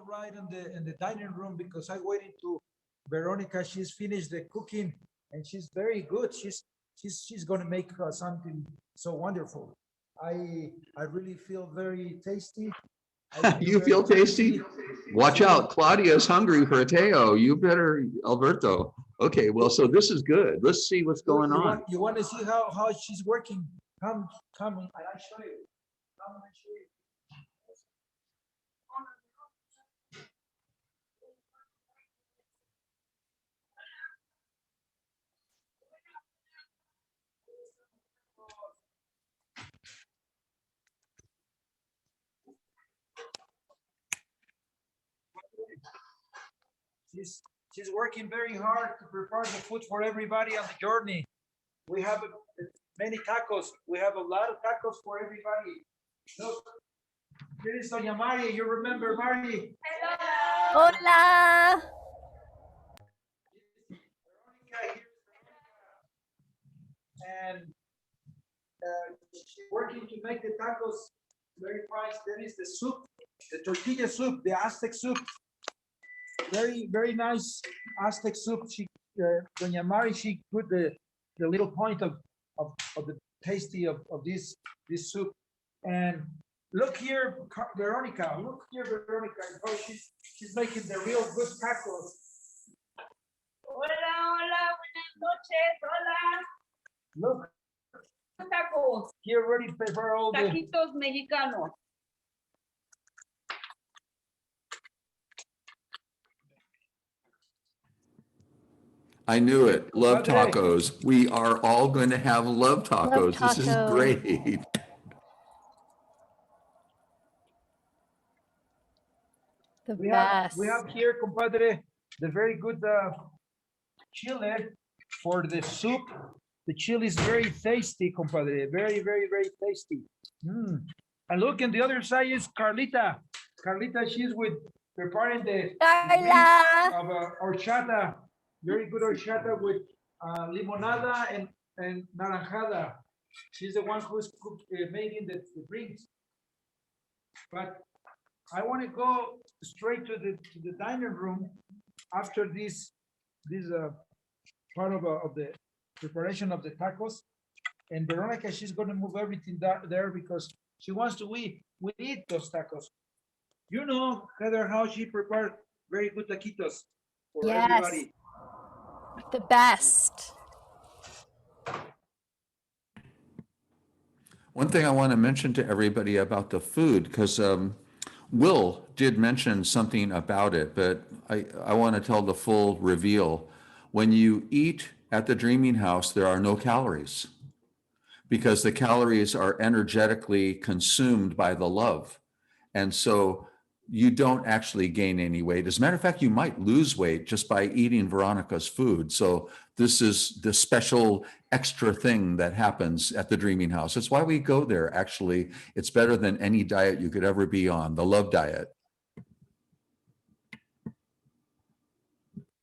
Right in the dining room, because I waited to Veronica. She's finished the cooking and she's very good. She's going to make something so wonderful. I really feel very tasty. You feel tasty? Watch out, Claudia's hungry for a Teo. You better, Alberto. Okay, well, so this is good. Let's see what's going on. You want to see how she's working? Come, and I show you. Come and I show you. She's working very hard to prepare the food for everybody on the journey. We have many tacos. We have a lot of tacos for everybody. Look, here is Doña Mari. You remember Mari? Hola. And she's working to make the tacos very fast. There is the soup, the tortilla soup, the Aztec soup. Very, very nice Aztec soup. She, Doña Mari, she put the little point of the tasty of this soup. And look here, Veronica. Look here, Veronica. How she's making the real good tacos. Hola, hola, buenas noches, hola. Look, Tacos, here already prepare all the. taquitos mexicanos. I knew it. Love Padre. tacos. We are all going to have love tacos. This is taco. great. The We best. have here, compadre, the very good chile for the soup. The chili is very tasty, compadre. Very, very, very tasty. And look, on the other side is Carlita. Carlita, she's with preparing the Carla. of horchata. Very good horchata with limonada and naranjada. She's the one who's making the drinks. But I want to go straight to the dining room after this part of the preparation of the tacos. And Veronica, she's going to move everything there because she wants to eat those tacos. You know, Heather, how she prepared very good taquitos for everybody. The best. One thing I want to mention to everybody about the food, because Will did mention something about it, but I want to tell the full reveal. When you eat at the Dreaming House, there are no calories because the calories are energetically consumed by the love. And so you don't actually gain any weight. As a matter of fact, you might lose weight just by eating Veronica's food. So this is the special extra thing that happens at the Dreaming House. It's why we go there. Actually, it's better than any diet you could ever be on, the love diet.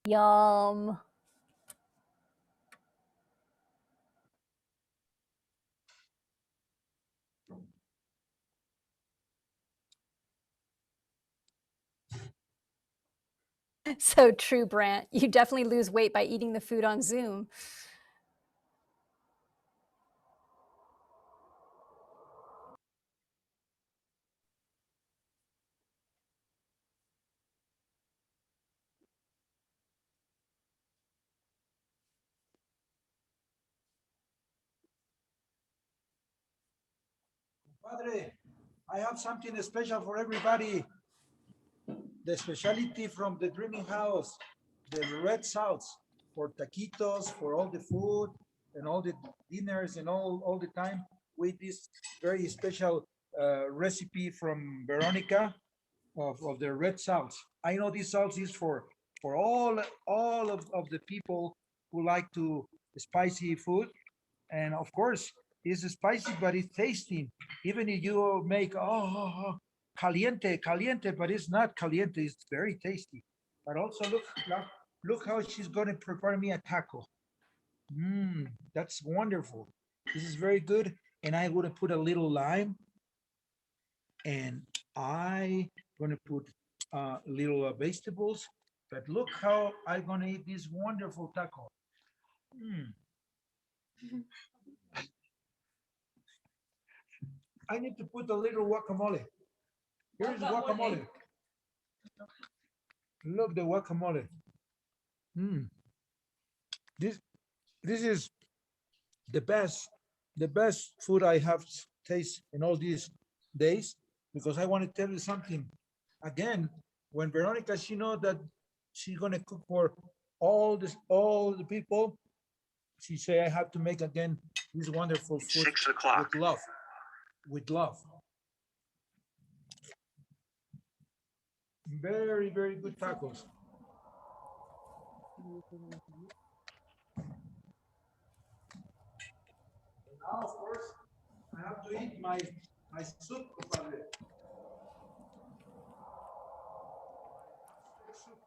Yum. So true, Brant. You definitely lose weight by eating the food on Zoom. Padre, I have something special for everybody. The specialty from the Dreaming House, the red sauce for taquitos, for all the food and all the dinners and all the time with this very special recipe from Veronica of the red sauce. I know this sauce is for all of the people who like to spicy food. And of course, it's spicy, but it's tasty. Even if you make, caliente, but it's not caliente, it's very tasty. But also look how she's gonna prepare me a taco. That's wonderful. This is very good. And I'm gonna put a little lime. And I gonna put little vegetables. But look how I'm gonna eat this wonderful taco. I need to put a little guacamole. Here's guacamole. Look the guacamole. This is the best the best food I have tasted in all these days, because I want to tell you something. Again, when Veronica, she know that she's gonna cook for all the people, she say I have to make again this wonderful food 6 o'clock. with love, with love. Very, very good tacos. And now, of course, I have to eat my soup, compadre. Soup.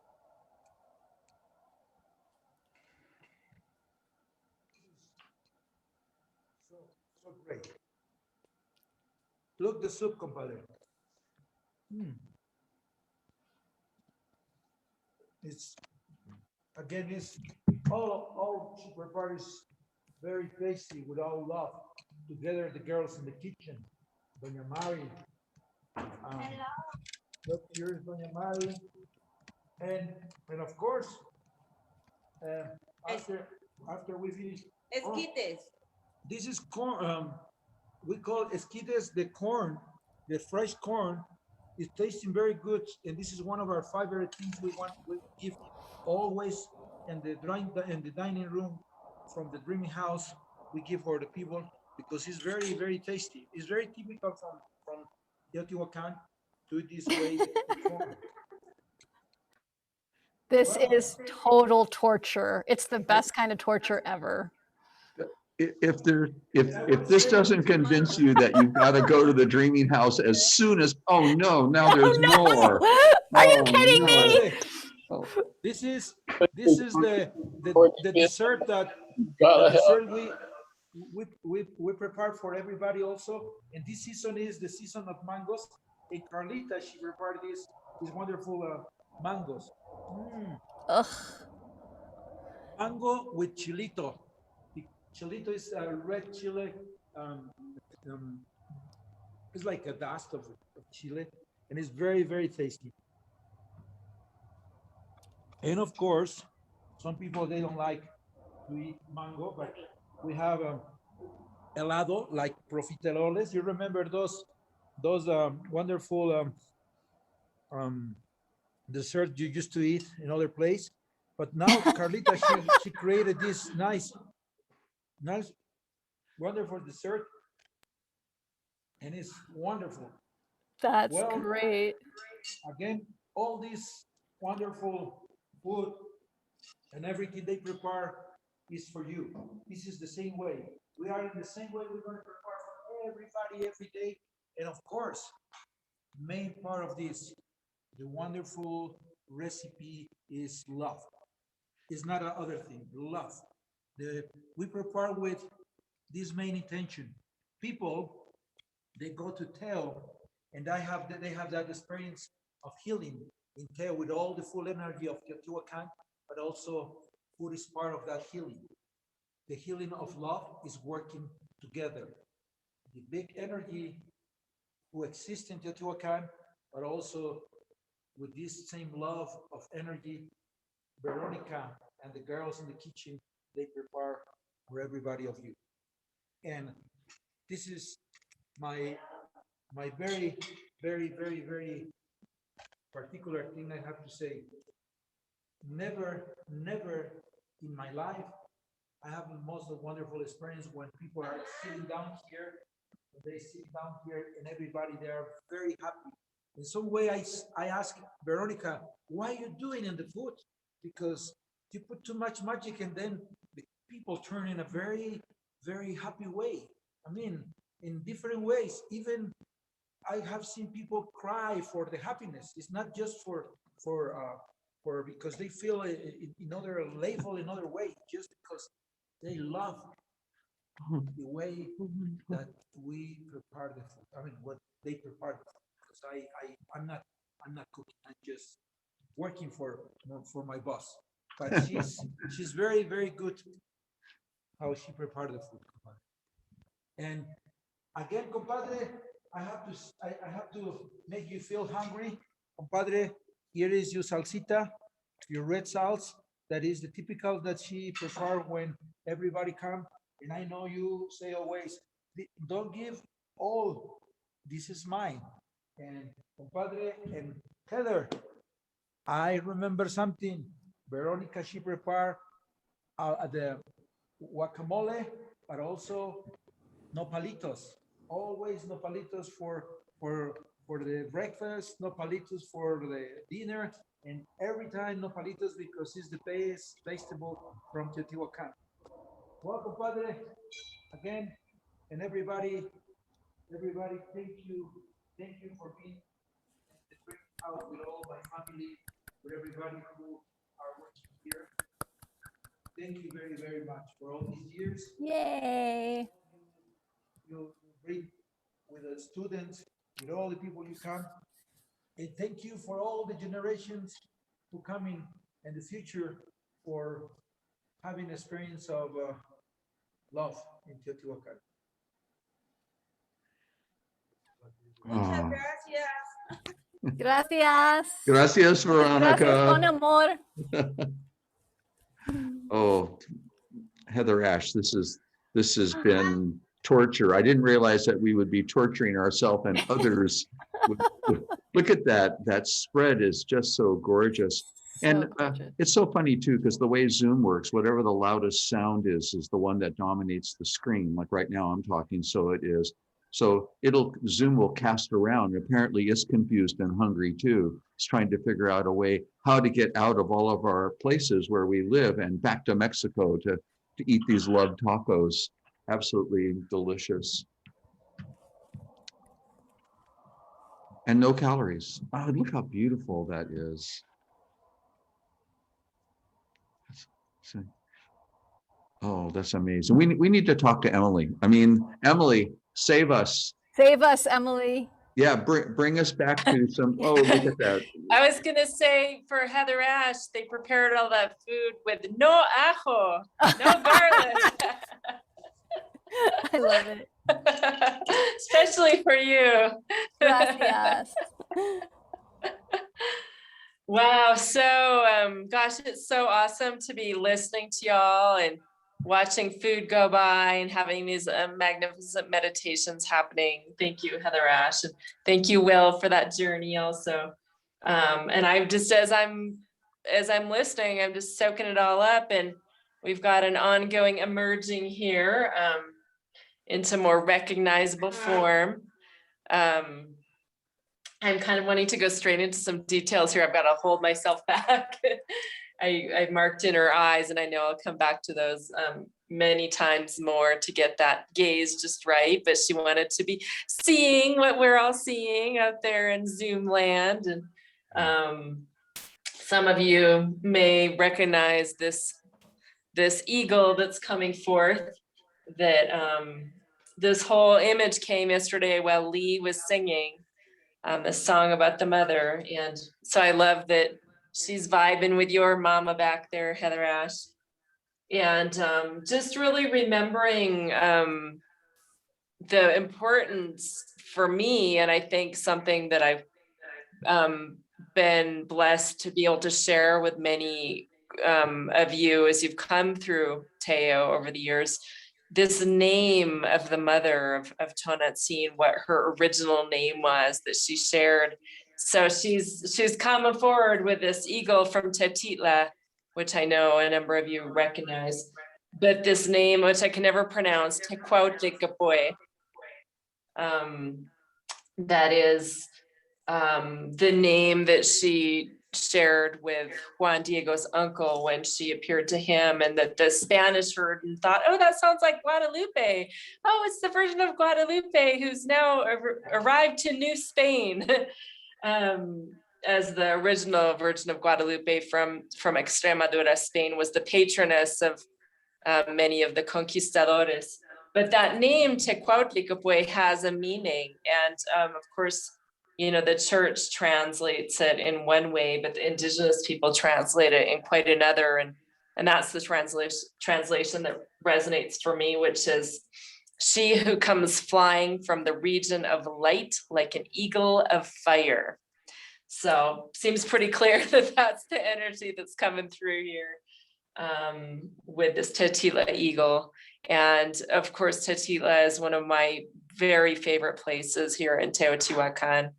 So, so great. Look the soup, compadre. Mm. It's again, it's all she prepares very tasty with all love. Together, the girls in the kitchen, Doña Mari. Look, here's Doña Mari, and of course, uh, after after we finish, oh, Esquites. this is corn. We call esquites the corn, the fresh corn. It's tasting very good, and this is one of our favorite things we want. We give always in the dining room from the dreamy house. We give for the people because it's very very tasty. It's very typical from Teotihuacan to eat this way the corn. This Well, is total torture. It's the best kind of torture ever. If this doesn't convince you that you've got to go to the dreaming house as soon as, oh no, now there's Oh no! more. Are you Oh, kidding no. me? Oh, this is the dessert we prepare for everybody also. And this season is the season of mangoes. And Carlita, she prepared these wonderful mangoes. Mm, Ugh. mango with chilito. The chilito is a red chile. Um, um, it's like a dust of chile, and it's very very tasty. And of course, some people they don't like to eat mango, but we have helado like profiteroles. You remember those wonderful um, dessert you used to eat in other place? But now Carlita she created this nice wonderful dessert, and it's wonderful. That's Well, great. again, all this wonderful food and everything they prepare is for you. This is the same way. We are in the same way we're going to prepare for everybody every day. And of course, main part of this, the wonderful recipe is love. It's not a other thing, love. We prepare with this main intention. People, they go to Teo, and they have that experience of healing in Teo with all the full energy of Teotihuacan, but also food is part of that healing. The healing of love is working together. The big energy who exists in Teotihuacan, but also with this same love of energy, Veronica and the girls in the kitchen, they prepare for everybody of you. And this is my very, very, very, very particular thing I have to say. Never, never in my life I have the most wonderful experience when people are sitting down here, they sit down here and everybody, they are very happy. In some way, I ask Veronica, why are you doing in the food? Because you put too much magic and then the people turn in a very, very happy way. I mean, in different ways. Even I have seen people cry for the happiness. It's not just for because they feel in other level, in other way, just because they love the way that we prepare the food. I mean, what they prepare the food. Because I'm not cooking. I'm just working for my boss. But she's very very good how she prepared the food. And again, compadre, I have to make you feel hungry. Compadre, here is your salsita, your red sauce. That is the typical that she prepared when everybody come. And I know you say always, don't give all, this is mine. And compadre and Heather, I remember something. Veronica, she prepared the guacamole, but also nopalitos. Always nopalitos for the breakfast, nopalitos for the dinner, and every time nopalitos because it's the best vegetable from Teotihuacan. Well, compadre, again, and everybody, thank you for being out with all my family, with everybody who are working here. Thank you very, very much for all these years. Yay. You bring with the students, with all the people you come. And thank you for all the generations who come in the future for having experience of love in Teotihuacan. Muchas Oh, gracias. Gracias. gracias, Gracias con Veronica. amor. Oh, Heather Ash, this has been torture. I didn't realize that we would be torturing ourselves and others. Look at that. That spread is just so gorgeous. And gorgeous. it's so funny too, because the way Zoom works, whatever the loudest sound is the one that dominates the screen. Like right now I'm talking, so it is. So Zoom will cast around. Apparently it's confused and hungry too. It's trying to figure out a way how to get out of all of our places where we live and back to Mexico to eat these loved tacos. Absolutely delicious. And no calories. Oh, look how beautiful that is. Oh, that's amazing. We need to talk to Emily. I mean, Emily, save us. Save us, Emily. Yeah, bring us back to some. Oh, look at that. I was gonna say for HeatherAsh, they prepared all that food with no ajo, no garlic. I love it. Especially for you. Gracias. Wow, so gosh, it's so awesome to be listening to y'all and watching food go by and having these magnificent meditations happening. Thank you, HeatherAsh, and thank you, Will, for that journey also. And I'm just as I'm listening, I'm just soaking it all up, and we've got an ongoing emerging here into more recognizable form. I'm kind of wanting to go straight into some details here. I've got to hold myself back. I marked in her eyes, and I know I'll come back to those many times more to get that gaze just right. But she wanted to be seeing what we're all seeing out there in Zoom land. And some of you may recognize this eagle that's coming forth. That this whole image came yesterday while Lee was singing the song about the mother. And so I love that she's vibing with your mama back there, HeatherAsh. And just really remembering the importance for me, and I think something that I've been blessed to be able to share with many of you as you've come through Teo over the years, this name of the mother of Tonantzin, what her original name was that she shared. So she's coming forward with this eagle from Tetitla, which I know a number of you recognize, but this name, which I can never pronounce, Tecuauhtlicapue, that is the name that she shared with Juan Diego's uncle when she appeared to him, and that the Spanish heard and thought, oh, that sounds like Guadalupe. Oh, it's the version of Guadalupe who's now arrived to New Spain. As the original Virgin of Guadalupe from Extremadura, Spain, was the patroness of many of the conquistadores. But that name, Tecuauhtlicapue, has a meaning. And of course, you know, the church translates it in one way, but the indigenous people translate it in quite another. And that's the translation that resonates for me, which is, she who comes flying from the region of light like an eagle of fire. So seems pretty clear that that's the energy that's coming through here. with this Tetila eagle. And of course, Tetila is one of my very favorite places here in Teotihuacan,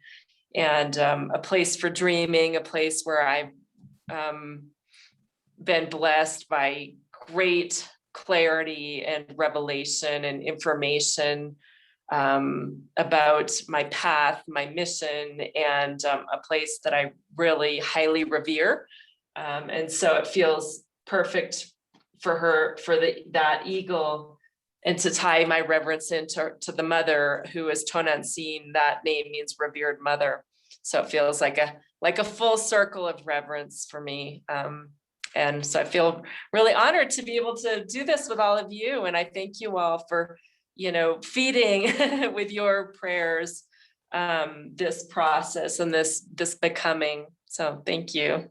and a place for dreaming, a place where I've been blessed by great clarity and revelation and information about my path, my mission, and a place that I really highly revere. And so it feels perfect for her, for that eagle, and to tie my reverence into the mother, who is Tonantzin. That name means revered mother. So it feels like a full circle of reverence for me. And so I feel really honored to be able to do this with all of you. And I thank you all for, feeding with your prayers, this process and this becoming. So thank you.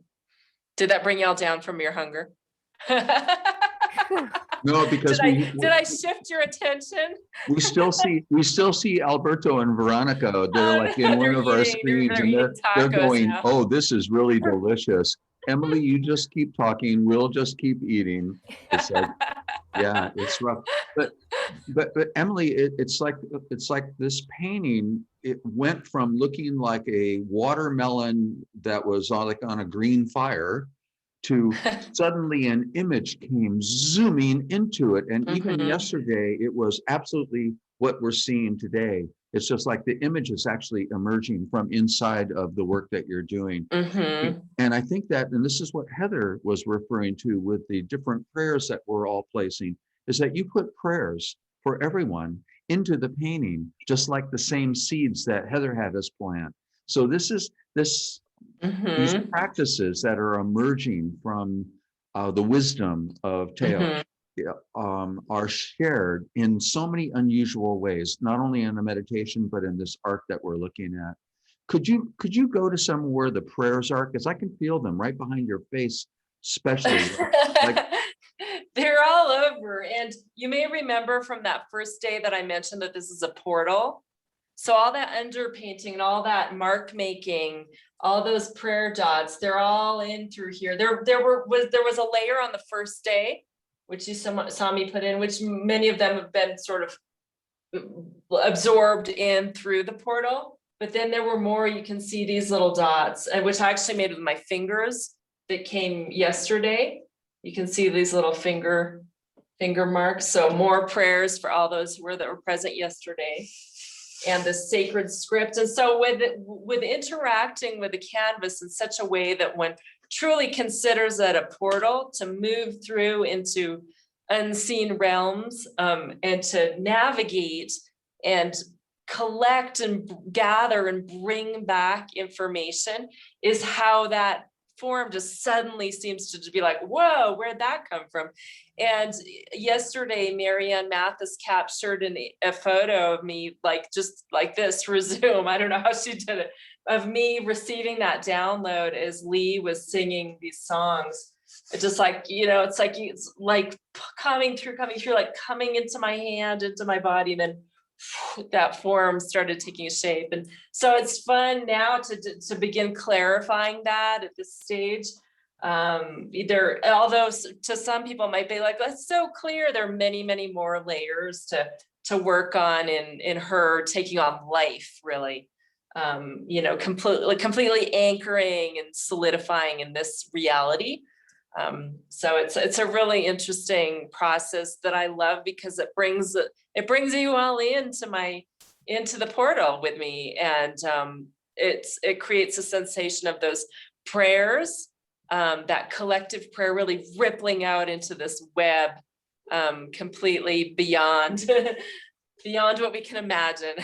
Did that bring y'all down from your hunger? No, because did I shift your attention? we still see Alberto and Veronica. They're like in one of our screens, and they're going, now. "Oh, this is really delicious." Emily, you just keep talking. We'll just keep eating. It's like, yeah, it's rough. But Emily, it's like this painting. It went from looking like a watermelon that was on a green fire to suddenly an image came zooming into it. And even yesterday, it was absolutely what we're seeing today. It's just like the image is actually emerging from inside of the work that you're doing. And I think that, and this is what Heather was referring to with the different prayers that we're all placing, is that you put prayers for everyone into the painting, just like the same seeds that Heather had us plant. So these practices that are emerging from the wisdom of Teo are shared in so many unusual ways, not only in the meditation, but in this art that we're looking at. Could you go to somewhere where the prayers are? Because I can feel them right behind your face, especially. They're all over. And you may remember from that first day that I mentioned that this is a portal. So all that underpainting and all that mark making, all those prayer dots, they're all in through here. There was a layer on the first day, which you saw me put in, which many of them have been sort of absorbed in through the portal. But then there were more. You can see these little dots, which I actually made with my fingers that came yesterday. You can see these little finger marks. So more prayers for all those that were present yesterday, and the sacred script. And so with interacting with the canvas in such a way that one truly considers it a portal to move through into unseen realms, and to navigate and collect and gather and bring back information, is how that form just suddenly seems to be like, whoa, where'd that come from? And yesterday, Marianne Mathis captured a photo of me, just like this for Zoom. I don't know how she did it, of me receiving that download as Lee was singing these songs. It's just like, it's like coming through, like coming into my hand, into my body, and then that form started taking shape. And so it's fun now to begin clarifying that at this stage. Although to some people might be like, that's so clear, there are many, many more layers to work on in her taking on life, really. Completely anchoring and solidifying in this reality. So it's a really interesting process that I love, because it brings you all into the portal with me, and it creates a sensation of those prayers, that collective prayer really rippling out into this web, completely beyond what we can imagine.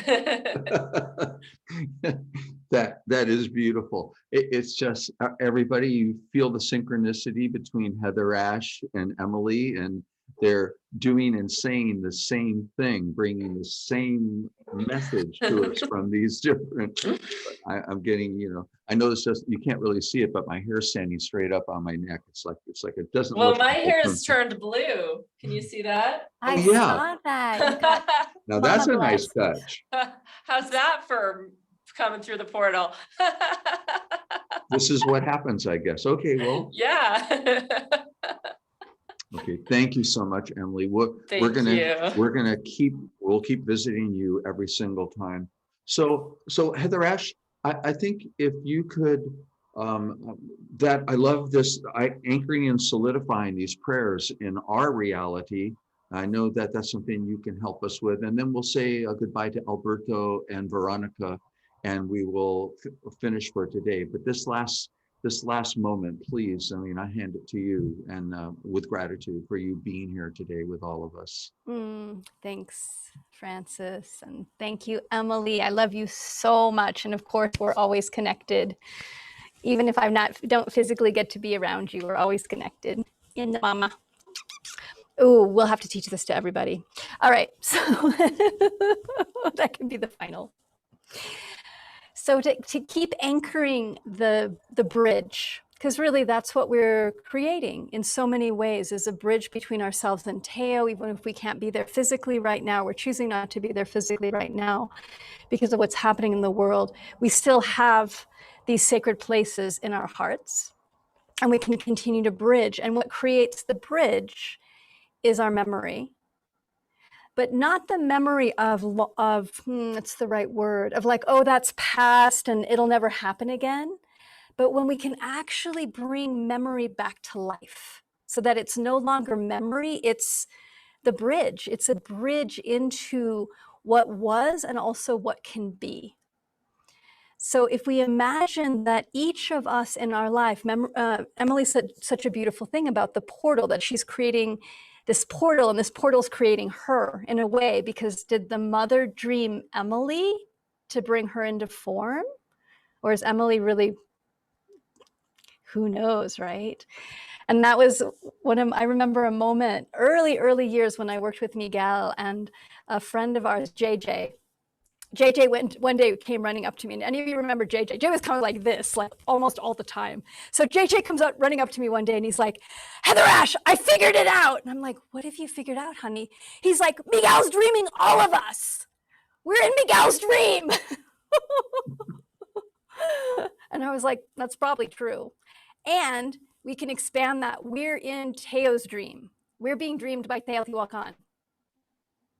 That is beautiful. It's just everybody, you feel the synchronicity between HeatherAsh and Emily, and they're doing and saying the same thing, bringing the same message to us from these different. I'm getting, I know this just, you can't really see it, but my hair's standing straight up on my neck. It's like it doesn't. Well, look my like hair has turned blue. Can you see that? I yeah. saw that. You got Now that's a Mama nice bless. touch. How's that for coming through the portal? This is what happens, I guess. Okay, well. Yeah. Okay, thank you so much, Emily. Thank you. We'll keep visiting you every single time. So HeatherAsh, I think if you could, that I love this, anchoring and solidifying these prayers in our reality. I know that that's something you can help us with, and then we'll say goodbye to Alberto and Veronica, and we will finish for today. But this last moment, please, I mean, I hand it to you, and with gratitude for you being here today with all of us. Thanks, Francis. And thank you, Emily. I love you so much. And of course, we're always connected. Even if don't physically get to be around you, we're always connected. In the mama. Oh, we'll have to teach this to everybody. All right, so that can be the final. So to keep anchoring the bridge, because really that's what we're creating in so many ways, is a bridge between ourselves and Teo. Even if we can't be there physically right now, we're choosing not to be there physically right now because of what's happening in the world. We still have these sacred places in our hearts, and we can continue to bridge. And what creates the bridge is our memory, but not the memory of what's the right word, of like, oh, that's past and it'll never happen again. But when we can actually bring memory back to life so that it's no longer memory, it's the bridge. It's a bridge into what was and also what can be. So if we imagine that each of us in our life, Emily said such a beautiful thing about the portal, that she's creating this portal, and this portal's creating her in a way, because did the mother dream Emily to bring her into form? Or is Emily really, who knows, right? And that was I remember a moment, early years when I worked with Miguel, and a friend of ours, JJ one day came running up to me, and any of you remember JJ? JJ was kind of like this, like almost all the time. So JJ comes out running up to me one day, and he's like, HeatherAsh, I figured it out. And I'm like, what have you figured out, honey? He's like, Miguel's dreaming all of us. We're in Miguel's dream. And I was like, that's probably true. And we can expand that. We're in Teo's dream. We're being dreamed by Teotihuacan.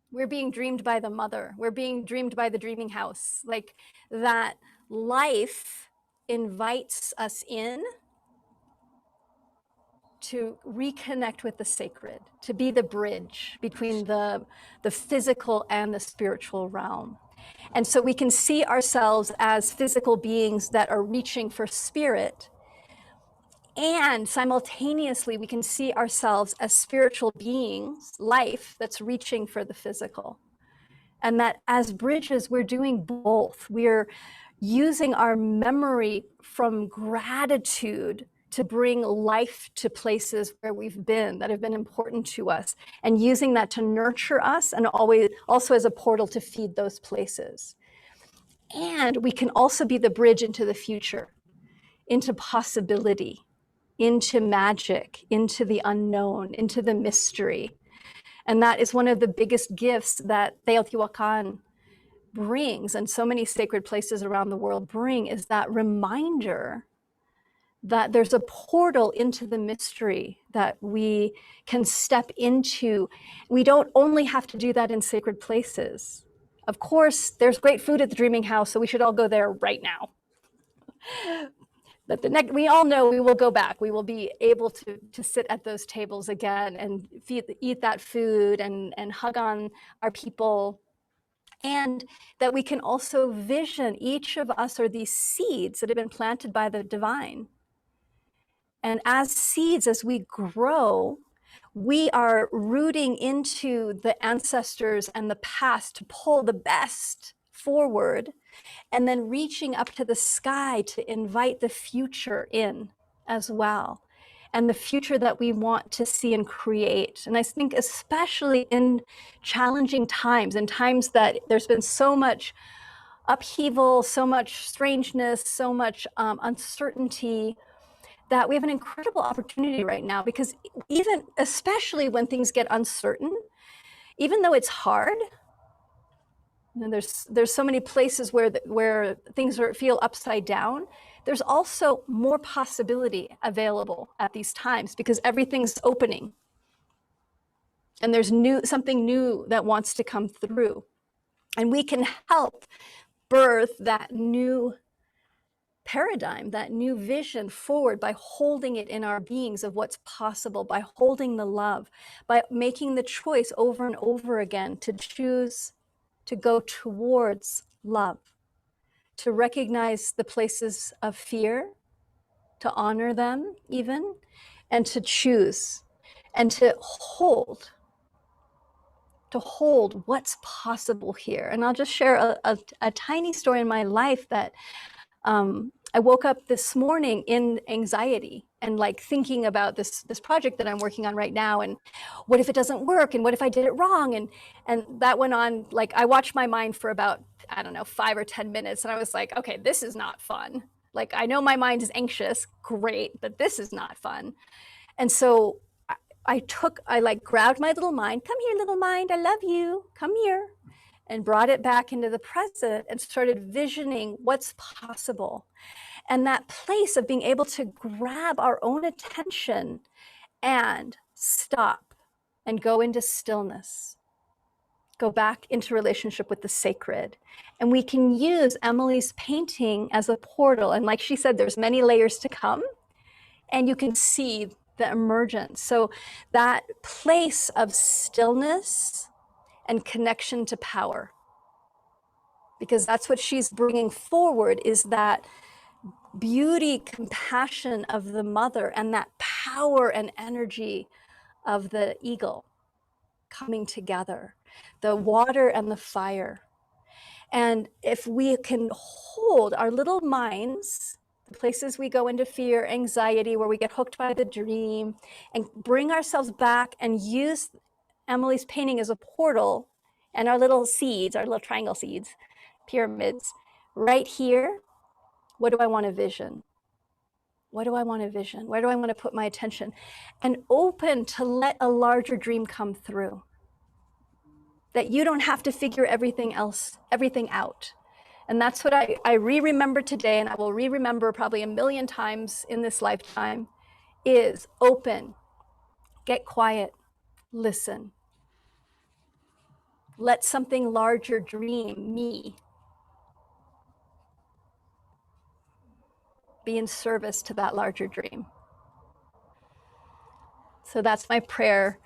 We're being dreamed by the mother. We're being dreamed by the dreaming house. Like that life invites us in to reconnect with the sacred, to be the bridge between the physical and the spiritual realm. And so we can see ourselves as physical beings that are reaching for spirit. And simultaneously, we can see ourselves as spiritual beings, life that's reaching for the physical. And that as bridges, we're doing both. We're using our memory from gratitude to bring life to places where we've been, that have been important to us, and using that to nurture us, and also as a portal to feed those places. And we can also be the bridge into the future, into possibility, into magic, into the unknown, into the mystery. And that is one of the biggest gifts that Teotihuacan brings, and so many sacred places around the world bring, is that reminder that there's a portal into the mystery that we can step into. We don't only have to do that in sacred places. Of course, there's great food at the Dreaming House, so we should all go there right now. But we all know we will go back. We will be able to sit at those tables again and eat that food and hug on our people. And that we can also vision, each of us are these seeds that have been planted by the divine. And as seeds, as we grow, we are rooting into the ancestors and the past to pull the best forward, and then reaching up to the sky to invite the future in as well, and the future that we want to see and create. And I think especially in challenging times, in times that there's been so much upheaval, so much strangeness, so much uncertainty, that we have an incredible opportunity right now, because especially when things get uncertain, even though it's hard, and there's so many places where things feel upside down, there's also more possibility available at these times, because everything's opening. And there's something new that wants to come through. And we can help birth that new paradigm, that new vision forward by holding it in our beings of what's possible, by holding the love, by making the choice over and over again to choose to go towards love, to recognize the places of fear, to honor them even, and to choose and to hold what's possible here. And I'll just share a tiny story in my life that I woke up this morning in anxiety and like thinking about this project that I'm working on right now, and what if it doesn't work, and what if I did it wrong, and that went on. Like I watched my mind for about, I don't know, 5 or 10 minutes, and I was like, okay, this is not fun. Like I know my mind is anxious, great, but this is not fun. And so I like grabbed my little mind, come here, little mind, I love you, come here, and brought it back into the present and started visioning what's possible. And that place of being able to grab our own attention and stop and go into stillness, go back into relationship with the sacred. And we can use Emily's painting as a portal. And like she said, there's many layers to come, and you can see the emergence. So that place of stillness and connection to power, because that's what she's bringing forward, is that beauty, compassion of the mother, and that power and energy of the eagle coming together, the water and the fire. And if we can hold our little minds, the places we go into fear, anxiety, where we get hooked by the dream, and bring ourselves back and use Emily's painting as a portal, and our little seeds, our little triangle seeds, pyramids, right here, what do I want to vision? What do I want to vision? Where do I want to put my attention? And open to let a larger dream come through. That you don't have to figure everything out. And that's what I remember today, and I will remember probably 1,000,000 times in this lifetime, is open, get quiet, listen. Let something larger dream me. Be in service to that larger dream. So that's my prayer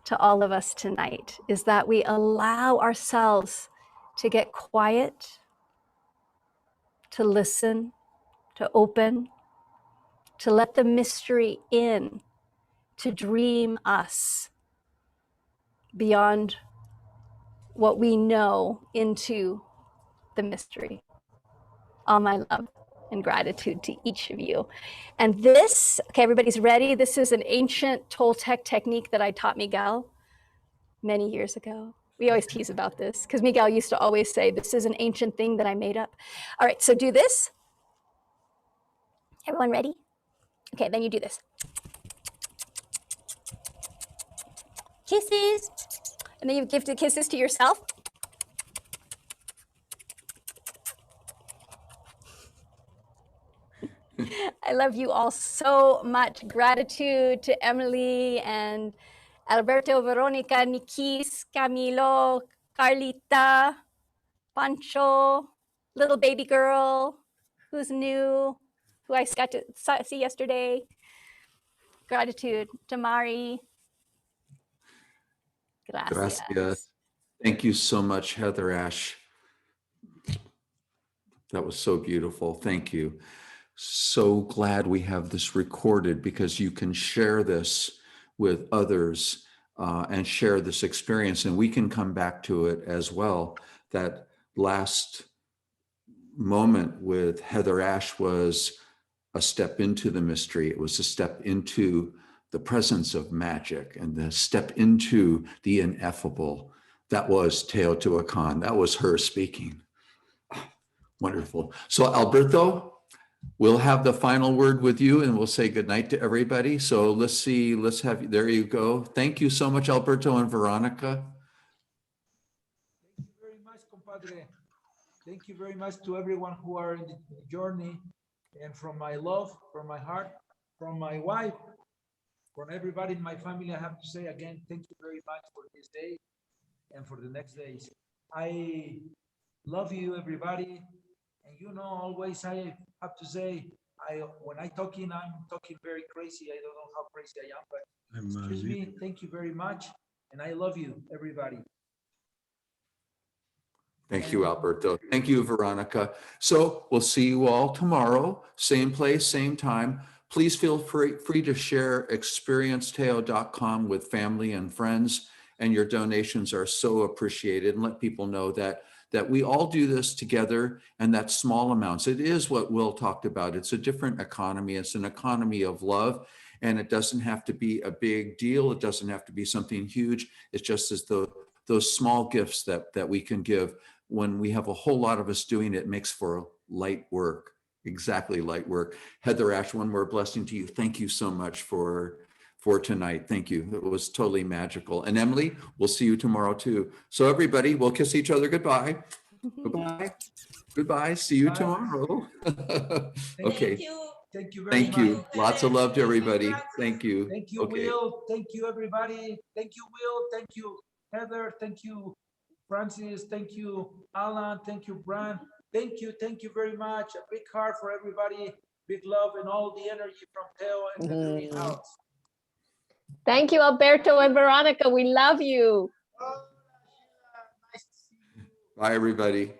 to all of us tonight, is that we allow ourselves to get quiet, to listen, to open, to let the mystery in, to dream us beyond what we know into the mystery. All my love and gratitude to each of you. And this, okay, everybody's ready? This is an ancient Toltec technique that I taught Miguel many years ago. We always tease about this because Miguel used to always say, this is an ancient thing that I made up. All right, so do this. Everyone ready? Okay, then you do this. Kisses. And then you give the kisses to yourself. I love you all so much. Gratitude to Emily and Alberto, Veronica, Nikis, Camilo, Carlita, Pancho, little baby girl who's new, who I got to see yesterday. Gratitude to Mari. Gracias. Gracias. Thank you so much, HeatherAsh. That was so beautiful. Thank you. So glad we have this recorded, because you can share this with others and share this experience, and we can come back to it as well. That last moment with HeatherAsh was a step into the mystery. It was a step into the presence of magic and the step into the ineffable. That was Teotihuacan. That was her speaking. Wonderful. So Alberto, we'll have the final word with you, and we'll say goodnight to everybody. So let's see, there you go. Thank you so much, Alberto and Veronica. Thank you very much, compadre. Thank you very much to everyone who are in the journey, and from my love, from my heart, from my wife, from everybody in my family, I have to say again, thank you very much for this day and for the next days. I love you, everybody. And you know, always I have to say, when I'm talking very crazy. I don't know how crazy I am, but excuse me. Thank you very much, and I love you, everybody. Thank you, Alberto. Thank you, Veronica. So we'll see you all tomorrow, same place, same time. Please feel free to share experienceteo.com with family and friends, and your donations are so appreciated. And let people know that we all do this together, and that small amounts. It is what Will talked about. It's a different economy. It's an economy of love, and it doesn't have to be a big deal. It doesn't have to be something huge. It's just as those small gifts that we can give. When we have a whole lot of us doing it, makes for light work, exactly light work. HeatherAsh, one more blessing to you. Thank you so much for tonight. Thank you. It was totally magical. And Emily, we'll see you tomorrow too. So everybody, we'll kiss each other goodbye. Goodbye. Goodbye. See you Bye. tomorrow. Okay. Thank you. Thank you very Thank much. you. Lots of love to everybody. Thank you. Thank you, Okay. Will. Thank you, everybody. Thank you, Will. Thank you, Heather. Thank you, Francis. Thank you, Alan. Thank you, Brian. Thank you. Thank you very much. A big heart for everybody. Big love and all the energy from Teo and the greenhouse. Thank you, Alberto and Veronica. We love you. Oh, nice to see you. Bye, everybody.